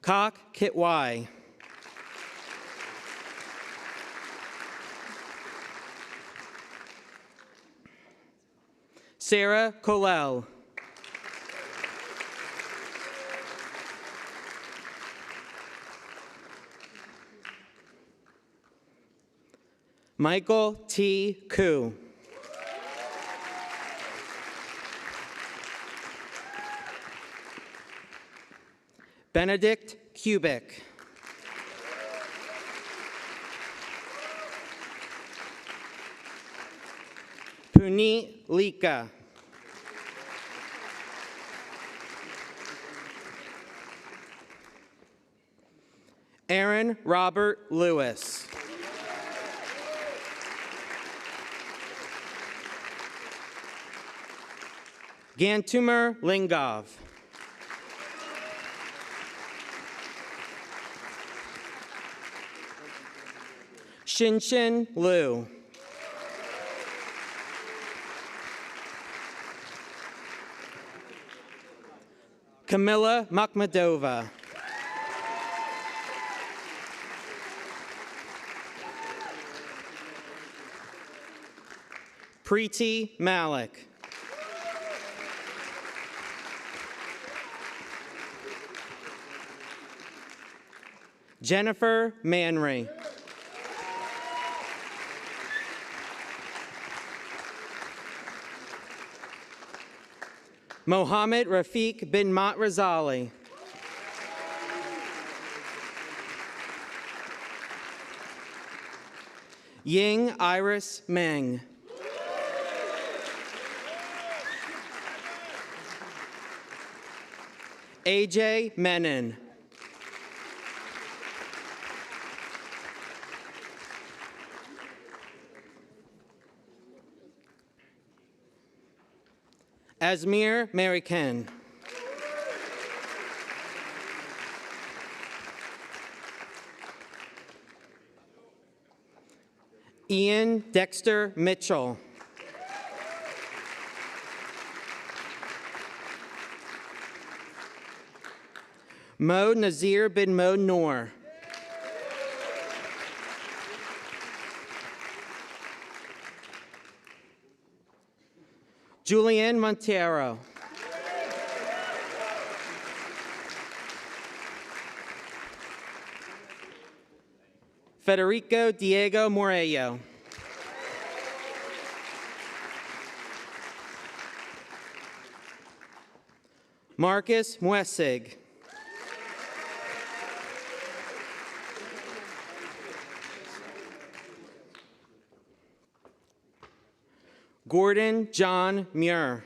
Kok Kitwai. Sarah Colel. Michael T. Koo. Benedict Kubik. Puneet Lika. Aaron Robert Lewis. Gantumer Lingov. Shinshin Liu. Camilla Makhmadova. Preeti Malik. Jennifer Manry. Mohammed Rafiq bin Mat Razali. Ying Iris Meng. AJ Menon. Asmir Marikan. Ian Dexter Mitchell. Mo Nazir bin Mo Noor. Julian Montero. Federico Diego Morello. Marcus Muessig. Gordon John Muir.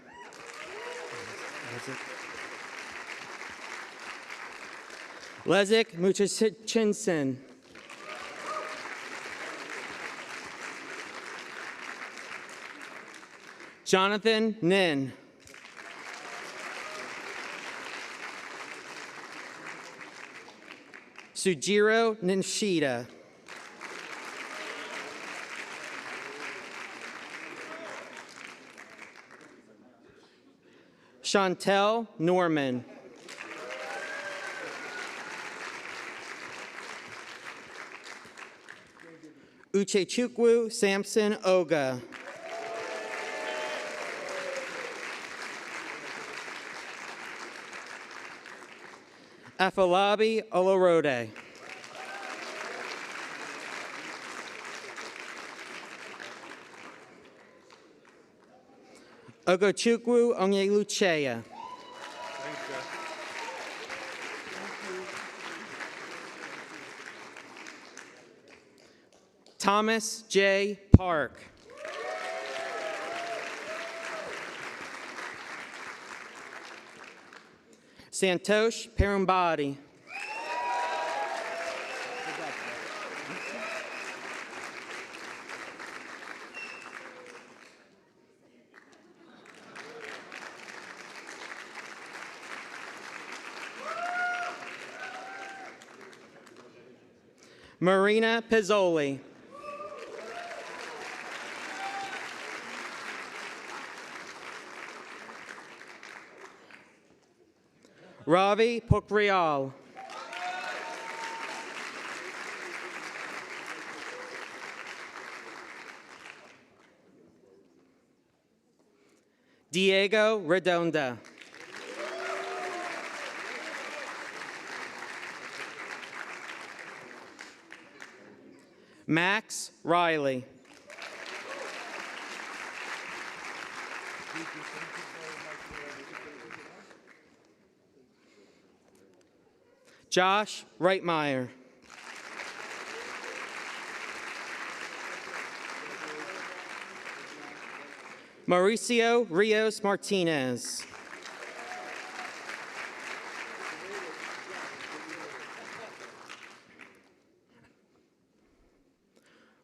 Lezik Muchachinson. Jonathan Nin. Sujiro Nishida. Chantel Norman. Uchechukwu Samson Oga. Afolabi Olorode. Ogochukwu Onyelucheya. Thomas J. Park. Santosh Perumbadi. Marina Pizzoli. Ravi Pokrial. Diego Redonda. Max Riley. Josh Reitmeyer. Mauricio Rios Martinez.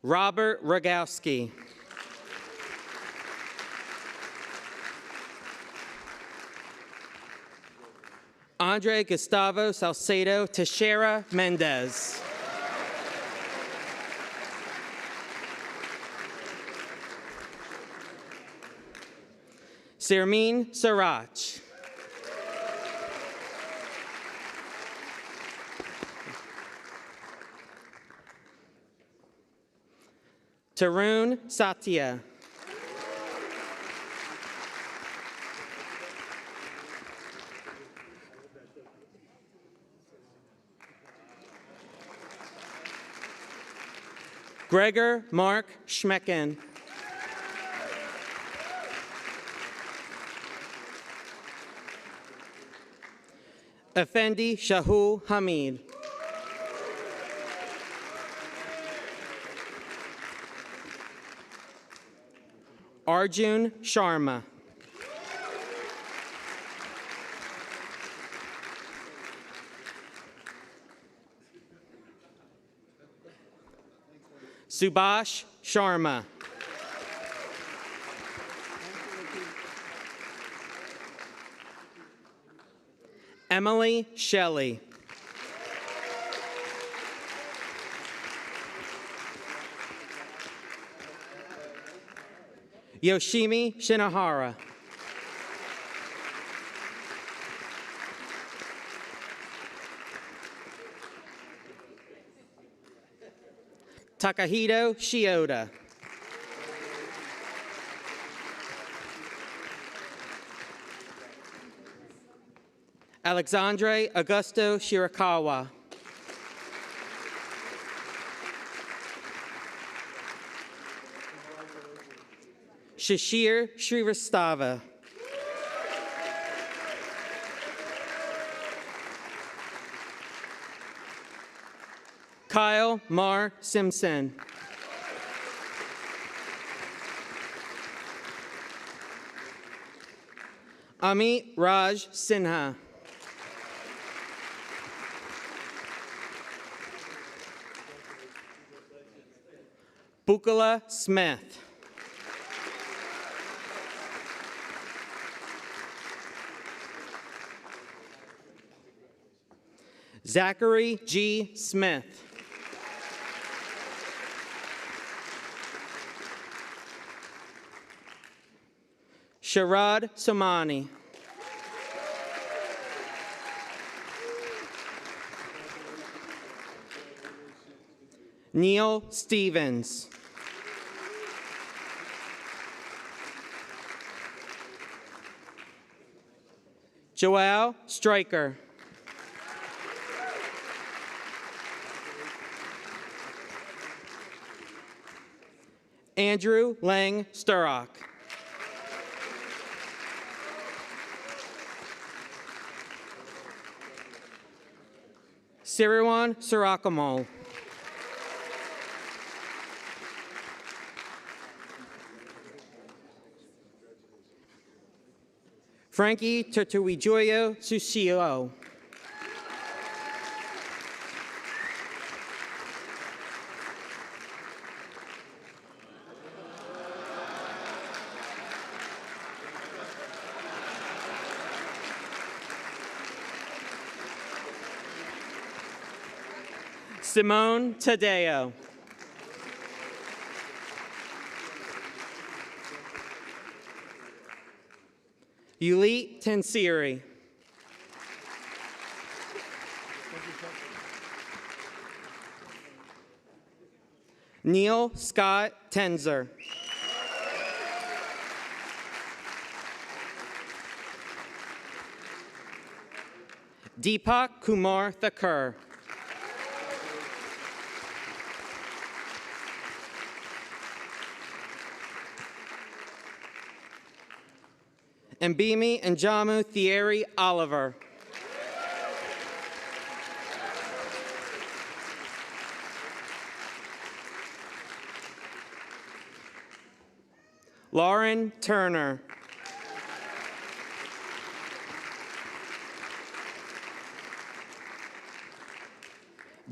Robert Rogowski. Andre Gustavo Salcedo Teixeira Mendez. Sirmin Sarach. Tarun Satya. Gregor Mark Schmecken. Effendi Shahul Hamid. Arjun Sharma. Subhash Sharma. Emily Shelley. Yoshimi Shinohara. Takahito Shioda. Alexandre Augusto Shirakawa. Shashir Shrivastava. Kyle Mar Simpson. Amit Raj Sinha. Bukala Smith. Zachary G. Smith. Sharad Somani. Neil Stevens. Joelle Stryker. Andrew Lang Sturrock. Siriwan Sirakamal. Frankie Tertuijoyo Susio. Simone Tadeo. Yuli Tansiri. Neil Scott Tenzer. Deepak Kumar Thakur. Mbimi Njamu Thierry Oliver. Lauren Turner.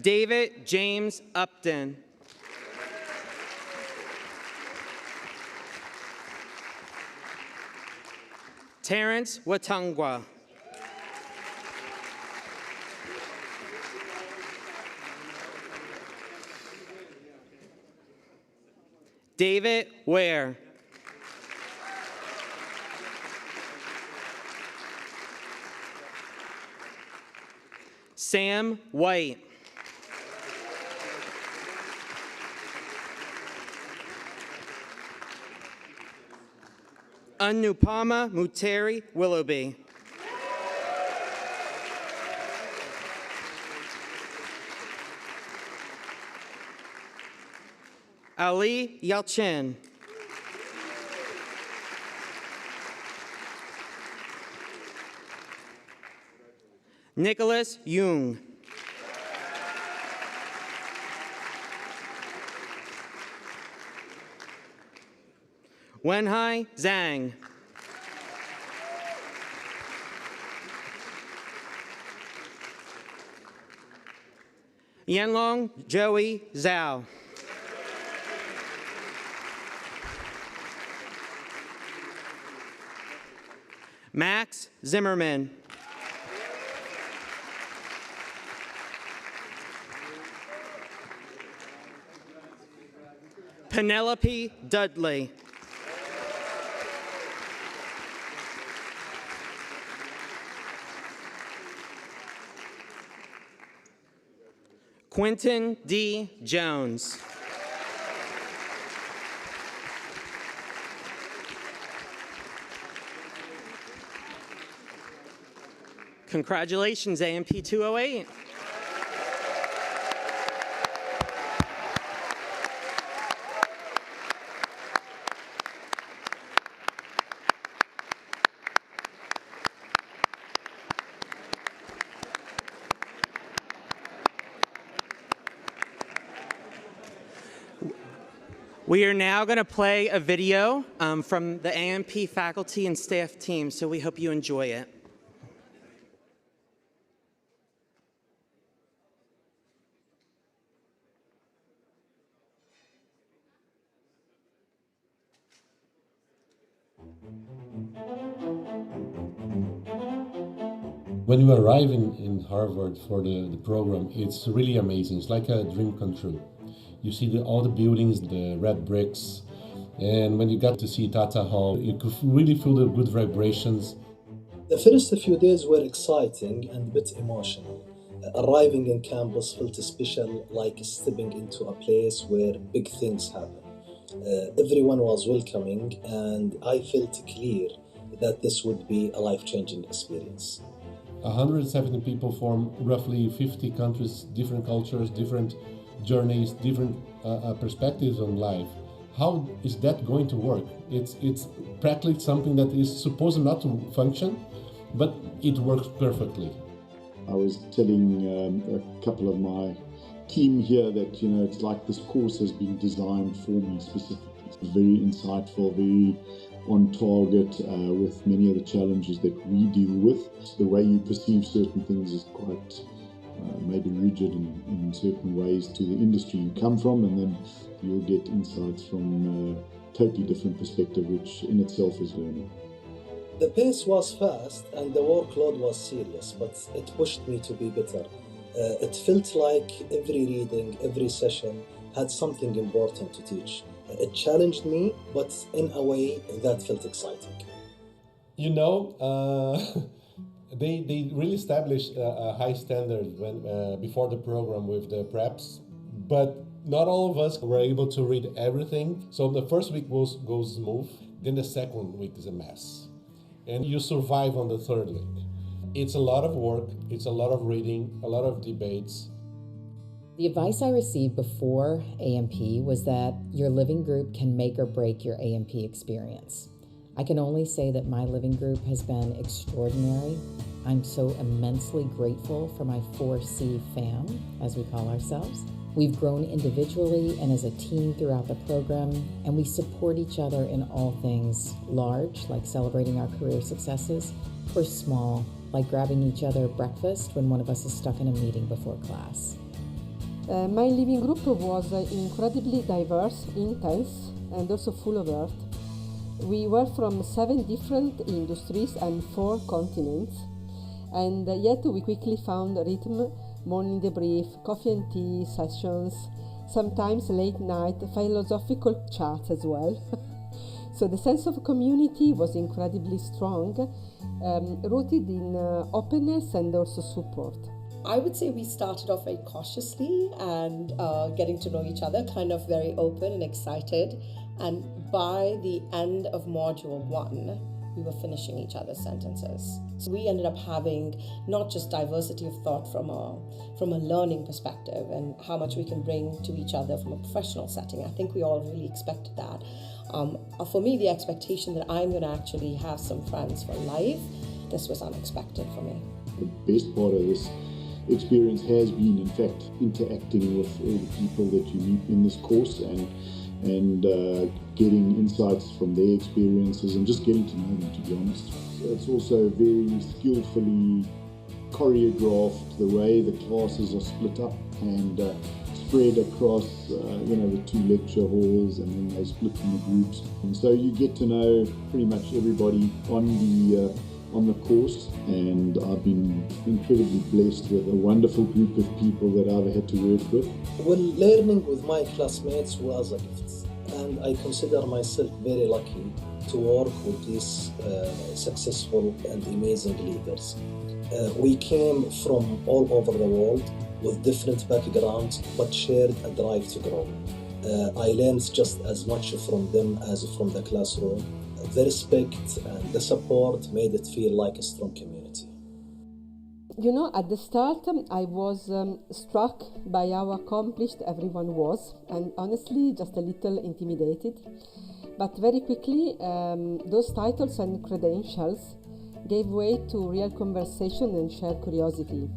David James Upton. Terrence Watangwa. David Ware. Sam White. Anupama Muteri Willoughby. Ali Yalchin. Nicholas Jung. Wenhai Zhang. Yanlong Joey Zhao. Max Zimmerman. Penelope Dudley. Quentin D. Jones. Congratulations, AMP 208. We are now going to play a video from the AMP faculty and staff team, so we hope you enjoy it. When you arrive in Harvard for the program, it's really amazing. It's like a dream come true. You see all the buildings, the red bricks, and when you got to see Tata Hall, you could really feel the good vibrations. The first few days were exciting and a bit emotional. Arriving in campus felt special, like stepping into a place where big things happen. Everyone was welcoming, and I felt clear that this would be a life-changing experience. 170 people from roughly 50 countries, different cultures, different journeys, different perspectives on life. How is that going to work? It's practically something that is supposed not to function, but it works perfectly. I was telling a couple of my team here that, it's like this course has been designed for me specifically. It's very insightful, very on target with many of the challenges that we deal with. The way you perceive certain things is quite maybe rigid in certain ways to the industry you come from, and then you'll get insights from a totally different perspective, which in itself is learning. The pace was fast and the workload was serious, but it pushed me to be better. It felt like every reading, every session had something important to teach. It challenged me, but in a way that felt exciting. You know, they really established a high standard when before the program with the preps, but not all of us were able to read everything. So the first week goes smooth, then the second week is a mess, and you survive on the third week. It's a lot of work, it's a lot of reading, a lot of debates. The advice I received before AMP was that your living group can make or break your AMP experience. I can only say that my living group has been extraordinary. I'm so immensely grateful for my 4C fam, as we call ourselves. We've grown individually and as a team throughout the program, and we support each other in all things large, like celebrating our career successes, or small, like grabbing each other breakfast when one of us is stuck in a meeting before class. My living group was incredibly diverse, intense, and also full of heart. We were from 7 different industries and 4 continents, and yet we quickly found rhythm, morning debrief, coffee and tea sessions, sometimes late night philosophical chats as well. So the sense of community was incredibly strong, rooted in openness and also support. I would say we started off very cautiously and getting to know each other, kind of very open and excited. And by the end of module 1, we were finishing each other's sentences. So we ended up having not just diversity of thought from a learning perspective and how much we can bring to each other from a professional setting. I think we all really expected that. For me, the expectation that I'm going to actually have some friends for life, this was unexpected for me. The best part of this experience has been, in fact, interacting with all the people that you meet in this course and getting insights from their experiences and just getting to know them, to be honest. It's also very skillfully choreographed, the way the classes are split up and spread across the 2 lecture halls, and then they split in the groups. And so you get to know pretty much everybody on the course, and I've been incredibly blessed with a wonderful group of people that I've had to work with. Well, learning with my classmates was a gift, and I consider myself very lucky to work with these successful and amazing leaders. We came from all over the world with different backgrounds, but shared a drive to grow. I learned just as much from them as from the classroom. The respect and the support made it feel like a strong community. You know, at the start, I was struck by how accomplished everyone was, and honestly, just a little intimidated. But very quickly, those titles and credentials gave way to real conversation and shared curiosity.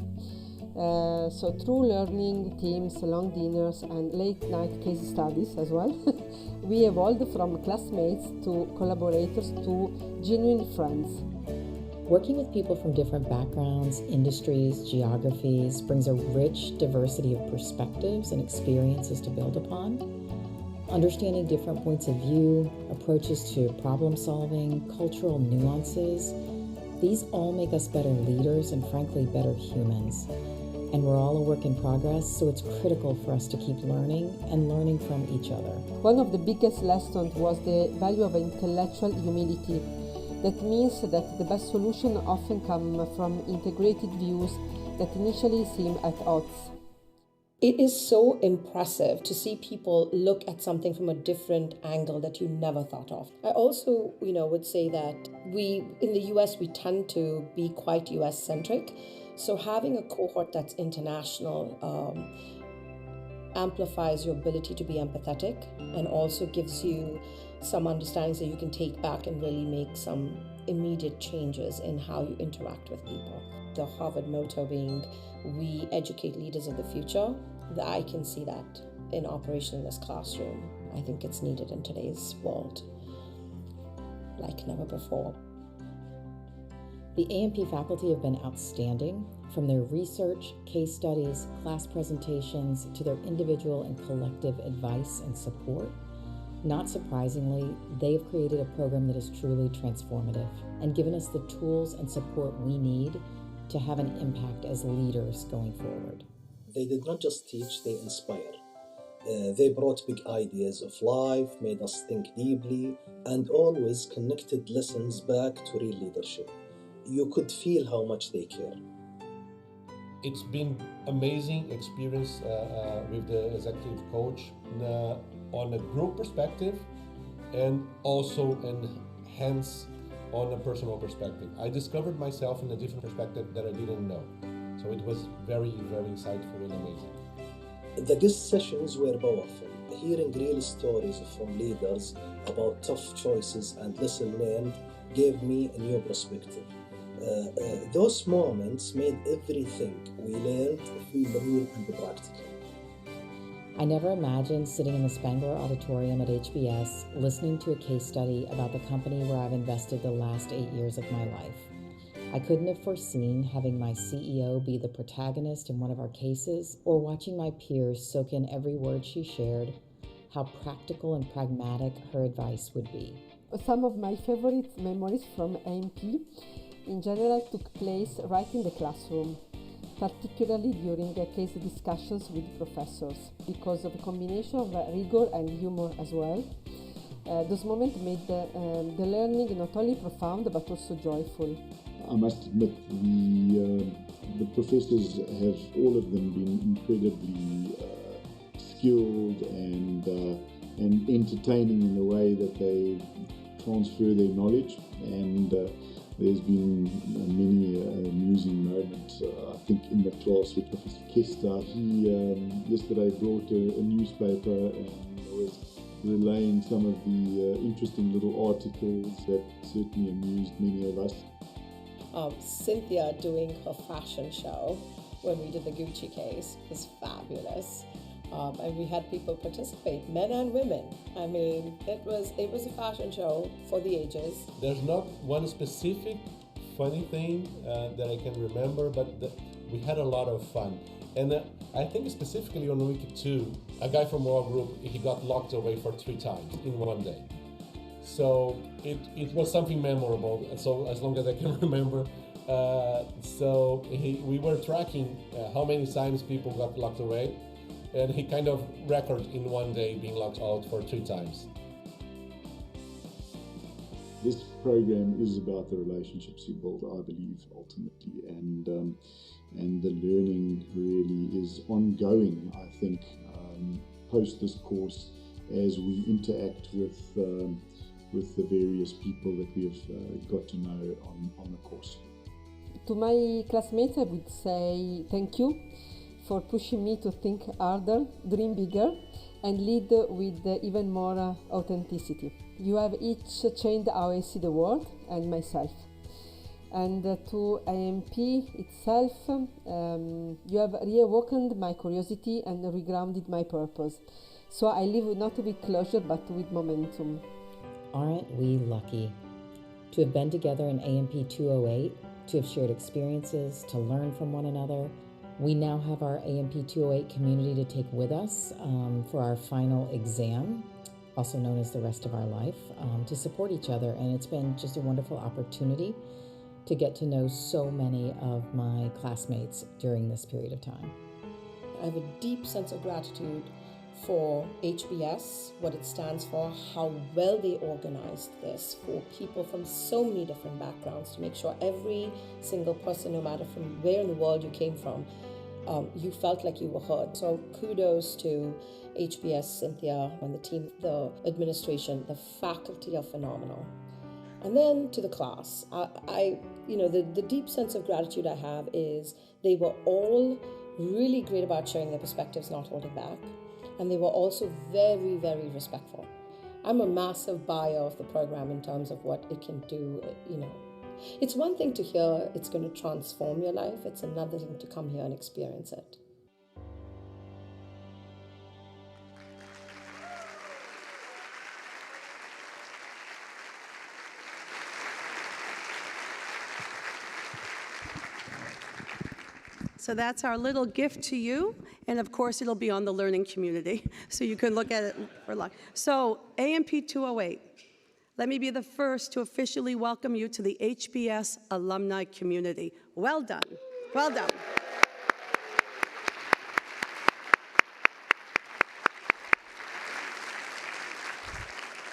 So through learning, teams, long dinners, and late-night case studies as well, we evolved from classmates to collaborators to genuine friends. Working with people from different backgrounds, industries, geographies brings a rich diversity of perspectives and experiences to build upon. Understanding different points of view, approaches to problem solving, cultural nuances, these all make us better leaders and frankly better humans. And we're all a work in progress, so it's critical for us to keep learning and learning from each other. One of the biggest lessons was the value of intellectual humility. That means that the best solutions often come from integrated views that initially seem at odds. It is so impressive to see people look at something from a different angle that you never thought of. I also, would say that in the US, we tend to be quite US-centric. So having a cohort that's international amplifies your ability to be empathetic and also gives you some understandings that you can take back and really make some immediate changes in how you interact with people. The Harvard motto being, we educate leaders of the future, I can see that in operation in this classroom. I think it's needed in today's world like never before. The AMP faculty have been outstanding, from their research, case studies, class presentations, to their individual and collective advice and support. Not surprisingly, they have created a program that is truly transformative and given us the tools and support we need to have an impact as leaders going forward. They did not just teach, they inspire. They brought big ideas of life, made us think deeply, and always connected lessons back to real leadership. You could feel how much they care. It's been amazing experience with the executive coach on a group perspective and also hence on a personal perspective. I discovered myself in a different perspective that I didn't know. So it was very, very insightful and amazing. The guest sessions were powerful. Hearing real stories from leaders about tough choices and lessons learned gave me a new perspective. Those moments made everything we learned feel real and practical. I never imagined sitting in the Spangler Auditorium at HBS listening to a case study about the company where I've invested the last 8 years of my life. I couldn't have foreseen having my CEO be the protagonist in one of our cases or watching my peers soak in every word she shared, how practical and pragmatic her advice would be. Some of my favorite memories from AMP in general took place right in the classroom, particularly during case discussions with professors, because of a combination of rigor and humor as well. Those moments made the learning not only profound but also joyful. I must admit, the professors have all of them been incredibly skilled and entertaining in the way that they transfer their knowledge, and there's been many amusing moments. I think in the class with Professor Kester, he yesterday brought a newspaper and was relaying some of the interesting little articles that certainly amused many of us. Cynthia doing her fashion show when we did the Gucci case was fabulous. And we had people participate, men and women. I mean, it was a fashion show for the ages. There's not one specific funny thing that I can remember, but we had a lot of fun. And I think specifically on week 2, a guy from our group, he got locked away for 3 times in one day. So it was something memorable, so as long as I can remember. We were tracking how many times people got locked away, and he kind of recorded in one day being locked out for 3 times. This program is about the relationships you build, I believe, ultimately, and the learning really is ongoing, I think, post this course as we interact with the various people that we have got to know on the course. To my classmates, I would say thank you for pushing me to think harder, dream bigger, and lead with even more authenticity. You have each changed how I see the world and myself. And to AMP itself, you have reawakened my curiosity and regrounded my purpose. So I live not with closure, but with momentum. Aren't we lucky to have been together in AMP 208, to have shared experiences, to learn from one another? We now have our AMP 208 community to take with us for our final exam, also known as the rest of our life, to support each other. And it's been just a wonderful opportunity to get to know so many of my classmates during this period of time. I have a deep sense of gratitude for HBS, what it stands for, how well they organized this for people from so many different backgrounds to make sure every single person, no matter from where in the world you came from, you felt like you were heard. So kudos to HBS, Cynthia, and the team, the administration, the faculty are phenomenal. And then to the class, the deep sense of gratitude I have is they were all really great about sharing their perspectives, not holding back. And they were also very, very respectful. I'm a massive buyer of the program in terms of what it can do, It's one thing to hear it's going to transform your life. It's another thing to come here and experience it. So that's our little gift to you. And of course, it'll be on the learning community, so you can look at it for luck. So AMP 208, Let me be the first to officially welcome you to the HBS alumni community. Well done. Well done.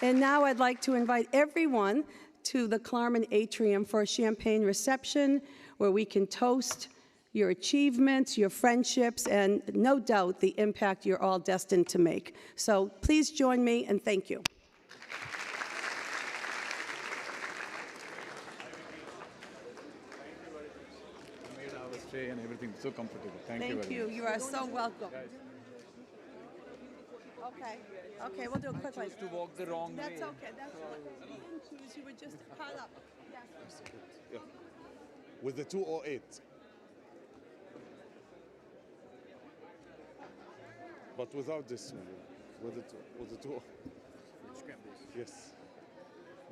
And now I'd like to invite everyone to the Klarman Atrium for a champagne reception where we can toast your achievements, your friendships, and no doubt the impact you're all destined to make. So please join me and thank you. Made our stay and everything so comfortable. Thank you very Thank you. much. You are so welcome. Okay. Okay, we'll do it quickly. To walk the wrong way. That's okay. That's okay. You didn't choose. You were just caught up. Yes. Yeah. With the 208. But without this one. With the two. Yes.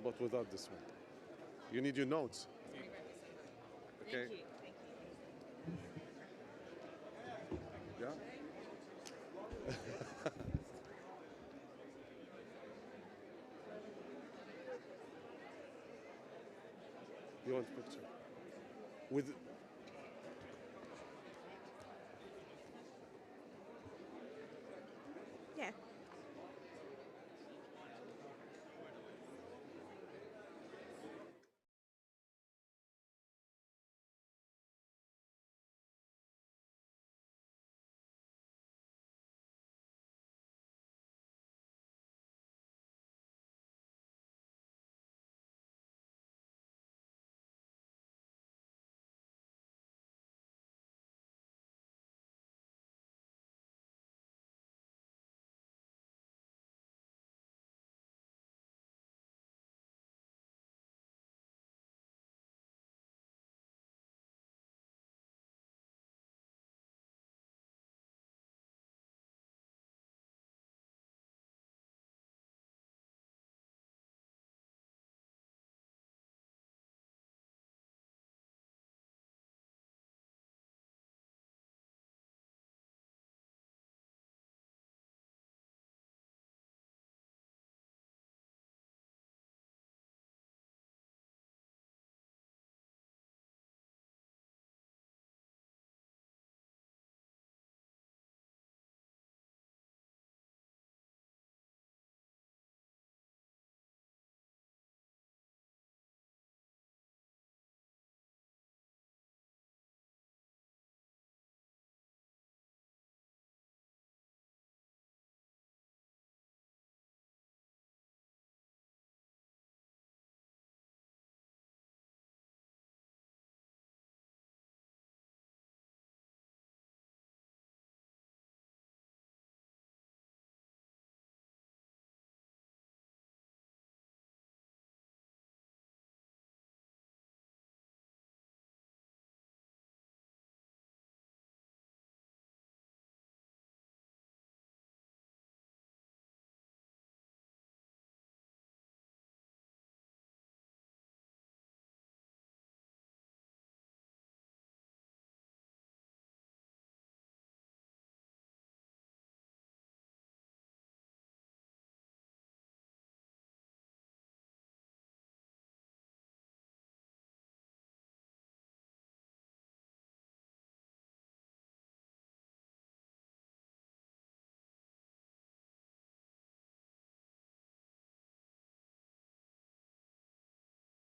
But without this one. You need your notes. Okay. Yeah. You want picture? With